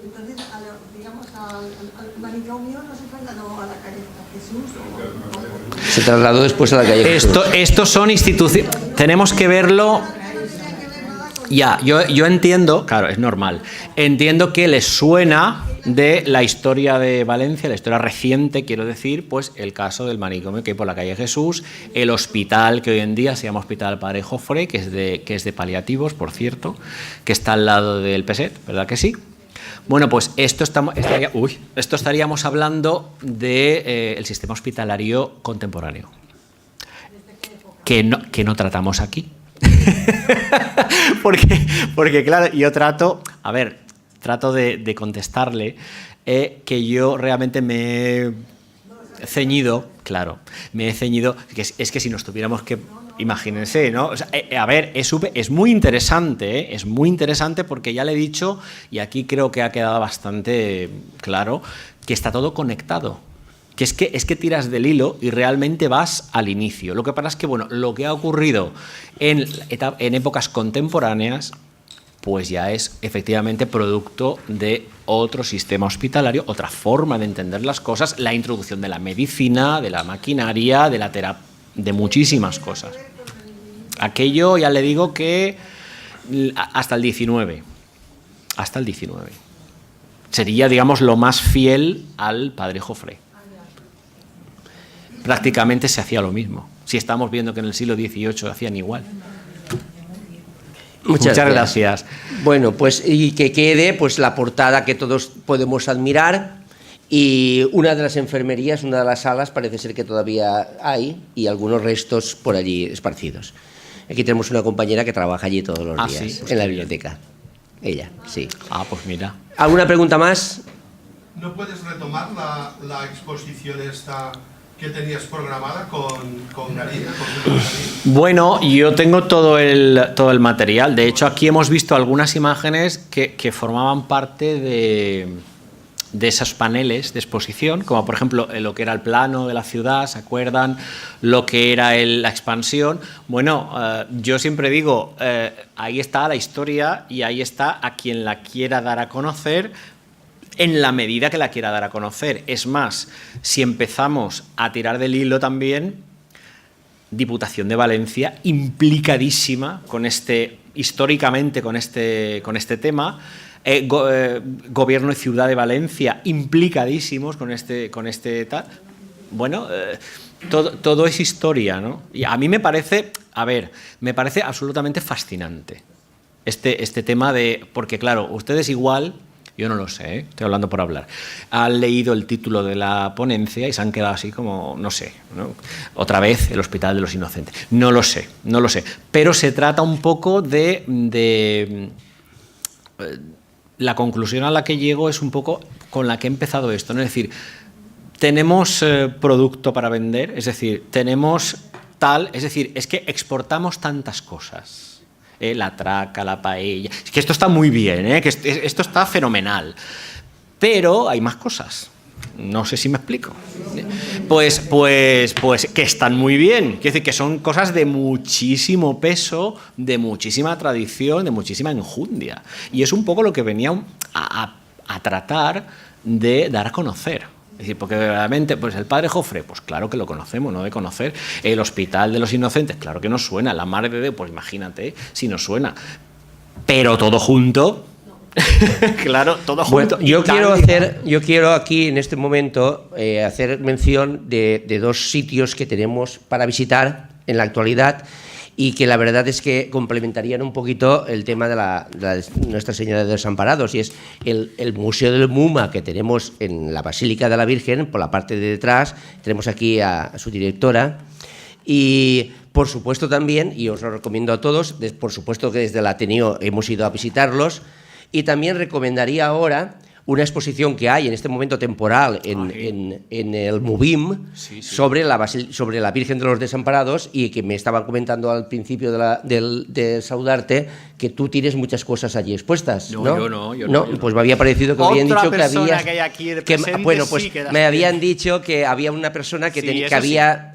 entonces, digamos, al manicomio no se trasladó a la calle Jesús o... Se trasladó después a la calle Jesús. Estos son instituciones. Tenemos que verlo. Ya, yo entiendo, claro, es normal. Entiendo que les suena de la historia de Valencia, la historia reciente, quiero decir, pues el caso del manicomio que hay por la calle Jesús, el hospital que hoy en día se llama Hospital Padre Jofré, que es de paliativos, por cierto, que está al lado del Peset, ¿verdad que sí? Bueno, pues esto estaríamos hablando del sistema hospitalario contemporáneo. que no tratamos aquí. porque claro, yo trato de contestarle que yo realmente me he ceñido, que es que si nos tuviéramos que, imagínense, ¿no? O sea, a ver, es muy interesante, es muy interesante porque ya le he dicho, y aquí creo que ha quedado bastante claro, que está todo conectado. Que es que tiras del hilo y realmente vas al inicio. Lo que pasa es que, bueno, lo que ha ocurrido en épocas contemporáneas, pues ya es efectivamente producto de otro sistema hospitalario, otra forma de entender las cosas, la introducción de la medicina, de la maquinaria, de la terapia, de muchísimas cosas. Aquello ya le digo que hasta el 19. Hasta el 19. Sería, digamos, lo más fiel al padre Jofré. Prácticamente se hacía lo mismo. Si estamos viendo que en el siglo XVIII hacían igual. Muchas gracias. Bueno, pues y que quede pues la portada que todos podemos admirar, y una de las enfermerías, una de las salas, parece ser que todavía hay, y algunos restos por allí esparcidos. Aquí tenemos una compañera que trabaja allí todos los días, ¿sí? en la biblioteca. Ella, sí. Pues mira. ¿Alguna pregunta más? ¿No puedes retomar la exposición esta que tenías programada con Garina? Bueno, yo tengo todo el material. De hecho, aquí hemos visto algunas imágenes que formaban parte de esos paneles de exposición, como por ejemplo lo que era el plano de la ciudad, ¿se acuerdan? Lo que era la expansión. Bueno, yo siempre digo, ahí está la historia y ahí está a quien la quiera dar a conocer, en la medida que la quiera dar a conocer. Es más, si empezamos a tirar del hilo también, Diputación de Valencia, implicadísima históricamente con este tema, Gobierno y Ciudad de Valencia, implicadísimos con este tal. Bueno, todo es historia, ¿no? Y a mí me parece absolutamente fascinante este tema porque claro, ustedes igual, yo no lo sé, estoy hablando por hablar, han leído el título de la ponencia y se han quedado así como, no sé, ¿no? Otra vez el Hospital de los Inocentes. No lo sé, pero se trata un poco de la conclusión a la que llego es un poco con la que he empezado esto, ¿no? Es decir, tenemos producto para vender, es decir, es que exportamos tantas cosas. La traca, la paella. Es que esto está muy bien, que esto está fenomenal. Pero hay más cosas. No sé si me explico. Pues que están muy bien. Quiero decir que son cosas de muchísimo peso, de muchísima tradición, de muchísima enjundia. Y es un poco lo que venía a tratar de dar a conocer. Es decir, porque realmente, pues el padre Jofré, pues claro que lo conocemos, no de conocer. El Hospital de los Inocentes, claro que nos suena. La Madre de Dios, pues imagínate si nos suena. Pero todo junto, claro, todo junto. Bueno, yo quiero aquí en este momento hacer mención de dos sitios que tenemos para visitar en la actualidad y que la verdad es que complementarían un poquito el tema de Nuestra Señora de Desamparados, y es el Museo del MUMA que tenemos en la Basílica de la Virgen, por la parte de detrás. Tenemos aquí a su directora, y por supuesto también, y os lo recomiendo a todos, por supuesto que desde el Ateneo hemos ido a visitarlos, y también recomendaría ahora una exposición que hay en este momento temporal en el MUBIM sobre la Virgen de los Desamparados, y que me estaban comentando al principio de saludarte que tú tienes muchas cosas allí expuestas. No, yo no. Pues me había parecido que habían dicho que había... Bueno, pues me habían dicho que había una persona que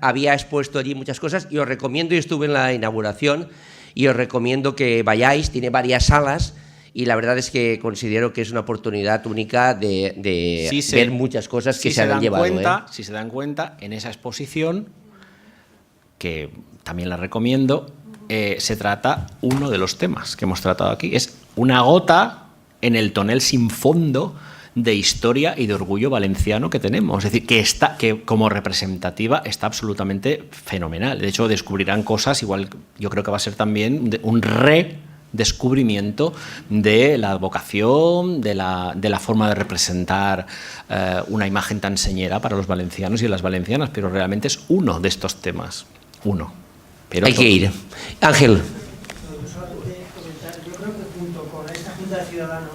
había expuesto allí muchas cosas, y os recomiendo, y estuve en la inauguración, y os recomiendo que vayáis, tiene varias salas. Y la verdad es que considero que es una oportunidad única de ver muchas cosas que se han llevado. Si se dan cuenta, en esa exposición, que también la recomiendo, se trata uno de los temas que hemos tratado aquí. Es una gota en el tonel sin fondo de historia y de orgullo valenciano que tenemos. Es decir, que como representativa está absolutamente fenomenal. De hecho, descubrirán cosas, igual yo creo que va a ser también un descubrimiento de la vocación, de la forma de representar una imagen tan señera para los valencianos y las valencianas, pero realmente es uno de estos temas, uno. Pero hay que ir. Ángel. Solamente comentar, yo creo que junto con esta Junta de Ciudadanos,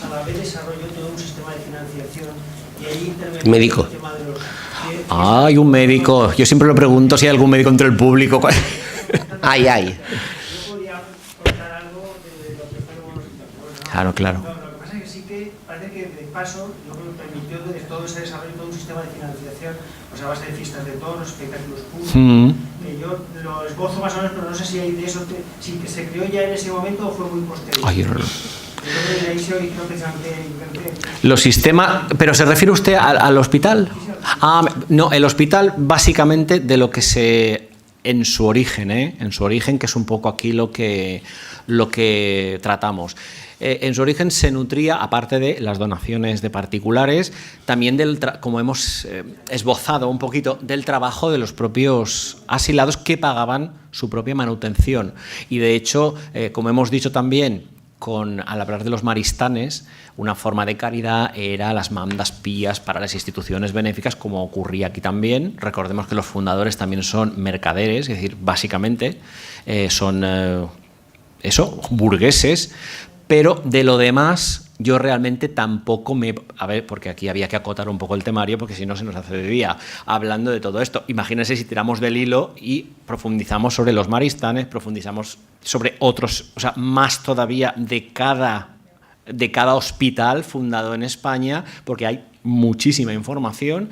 a la vez desarrolló todo un sistema de financiación y ahí intervino Médico. el tema de los... Hay un médico. Yo siempre lo pregunto si hay algún médico entre el público. Ay. Yo podía contar algo de lo que fueron... Claro, claro. No, lo que pasa es que sí que parece que de paso yo creo que permitió de todo ese desarrollo, todo un sistema de financiación, o sea, a base de fiestas de toros, espectáculos públicos. Que yo lo esbozo más o menos, pero no sé si hay de eso, si se creó ya en ese momento o fue muy posterior. Ay, Yo creo que de ahí se originó precisamente los sistemas, pero ¿se refiere usted al hospital? No, el hospital básicamente de lo que se en su origen, que es un poco aquí lo que tratamos. En su origen se nutría, aparte de las donaciones de particulares, también como hemos esbozado un poquito, del trabajo de los propios asilados que pagaban su propia manutención. Y de hecho, como hemos dicho también, al hablar de los maristanes, una forma de caridad era las mandas pías para las instituciones benéficas, como ocurría aquí también. Recordemos que los fundadores también son mercaderes, es decir, básicamente son burgueses, pero de lo demás yo realmente tampoco porque aquí había que acotar un poco el temario, porque si no se nos hace de día hablando de todo esto. Imagínense si tiramos del hilo y profundizamos sobre los maristanes, profundizamos sobre otros, o sea, más todavía de cada hospital fundado en España, porque hay muchísima información.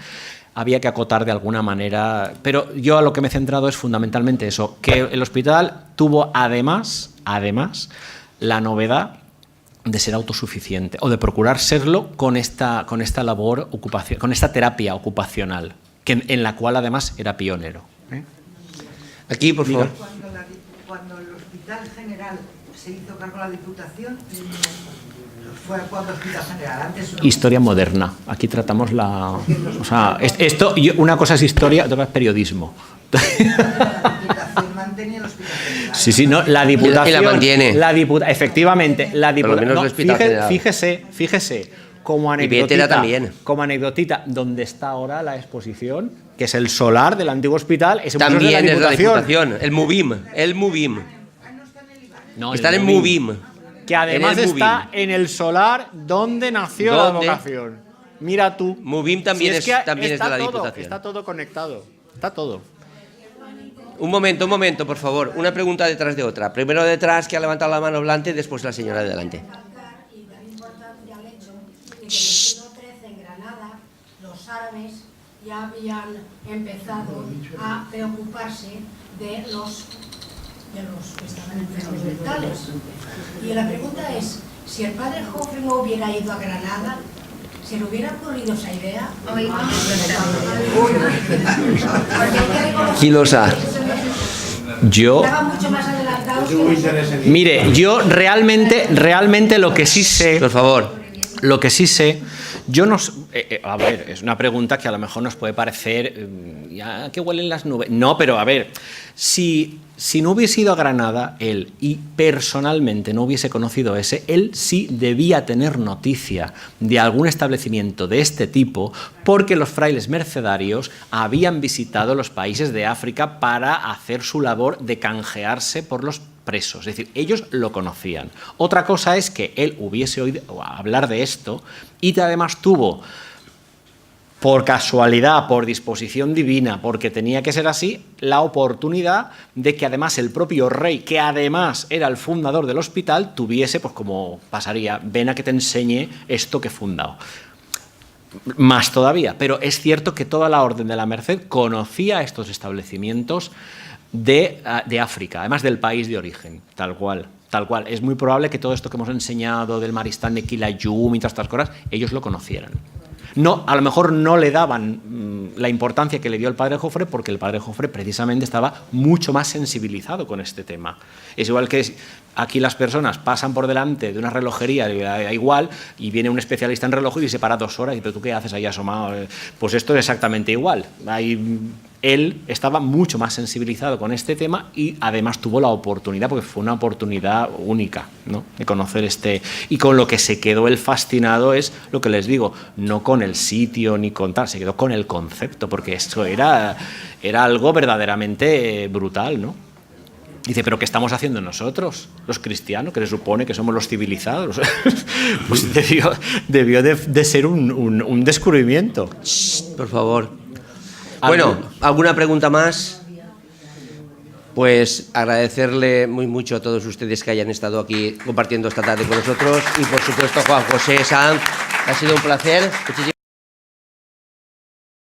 Había que acotar de alguna manera, pero yo a lo que me he centrado es fundamentalmente eso, que el hospital tuvo además la novedad de ser autosuficiente o de procurar serlo con esta labor ocupacional, con esta terapia ocupacional, en la cual además era pionero. Aquí, por favor. Cuando el Hospital General se hizo cargo de la Diputación, ¿fue cuando el Hospital General? Antes no. Historia moderna. Aquí tratamos una cosa es historia, otra es periodismo. La Diputación mantenía el Hospital General. Sí, no, la Diputación... Y la mantiene. Efectivamente, la Diputación... Fíjese, como anecdotita, donde está ahora la exposición, que es el solar del antiguo hospital, ese también museo de la Diputación. Es la Diputación, el MUBIM. No, está en MUBIM. Que además está en el solar donde nació la vocación. Mira tú. MUBIM también es de la Diputación. Está todo conectado, está todo. Un momento, por favor. Una pregunta detrás de otra. Primero detrás, que ha levantado la mano Blante, después la señora de delante. Y dar importancia al hecho de que en el siglo XIII en Granada los árabes ya habían empezado a preocuparse de los que estaban enfermos mentales. Y la pregunta es, si el padre Jofre no hubiera ido a Granada, ¿se le hubiera ocurrido esa idea? ¿Quién lo sabe? Estaban mucho más adelantados. Mire, yo realmente lo que sí sé... Por favor. Lo que sí sé... Yo no... a ver, es una pregunta que a lo mejor nos puede parecer... ya que huelen las nubes. No, pero a ver, si no hubiese ido a Granada él y personalmente no hubiese conocido él sí debía tener noticia de algún establecimiento de este tipo, porque los frailes mercedarios habían visitado los países de África para hacer su labor de canjearse por los presos, es decir, ellos lo conocían. Otra cosa es que él hubiese oído hablar de esto y además tuvo, por casualidad, por disposición divina, porque tenía que ser así, la oportunidad de que además el propio rey, que además era el fundador del hospital, tuviese, pues como pasaría, ven a que te enseñe esto que he fundado. Más todavía, pero es cierto que toda la Orden de la Merced conocía estos establecimientos de África, además del país de origen, tal cual. Es muy probable que todo esto que hemos enseñado del Maristán de Quilayum y todas estas cosas, ellos lo conocieran. No, a lo mejor no le daban la importancia que le dio el padre Jofre, porque el padre Jofre precisamente estaba mucho más sensibilizado con este tema. Es igual que aquí las personas pasan por delante de una relojería, igual, y viene un especialista en reloj y se para 2 horas y ¿pero tú qué haces ahí asomado? Pues esto es exactamente igual. Él estaba mucho más sensibilizado con este tema y además tuvo la oportunidad, porque fue una oportunidad única, ¿no?, de conocer y con lo que se quedó él fascinado es lo que les digo, no con el sitio ni con tal, se quedó con el concepto, porque esto era algo verdaderamente brutal, ¿no? Dice, ¿pero qué estamos haciendo nosotros, los cristianos, que se supone que somos los civilizados? Pues debió de ser un descubrimiento. Por favor. Bueno, ¿alguna pregunta más? Pues agradecerle muy mucho a todos ustedes que hayan estado aquí compartiendo esta tarde con nosotros y por supuesto Juan José Sanz, ha sido un placer.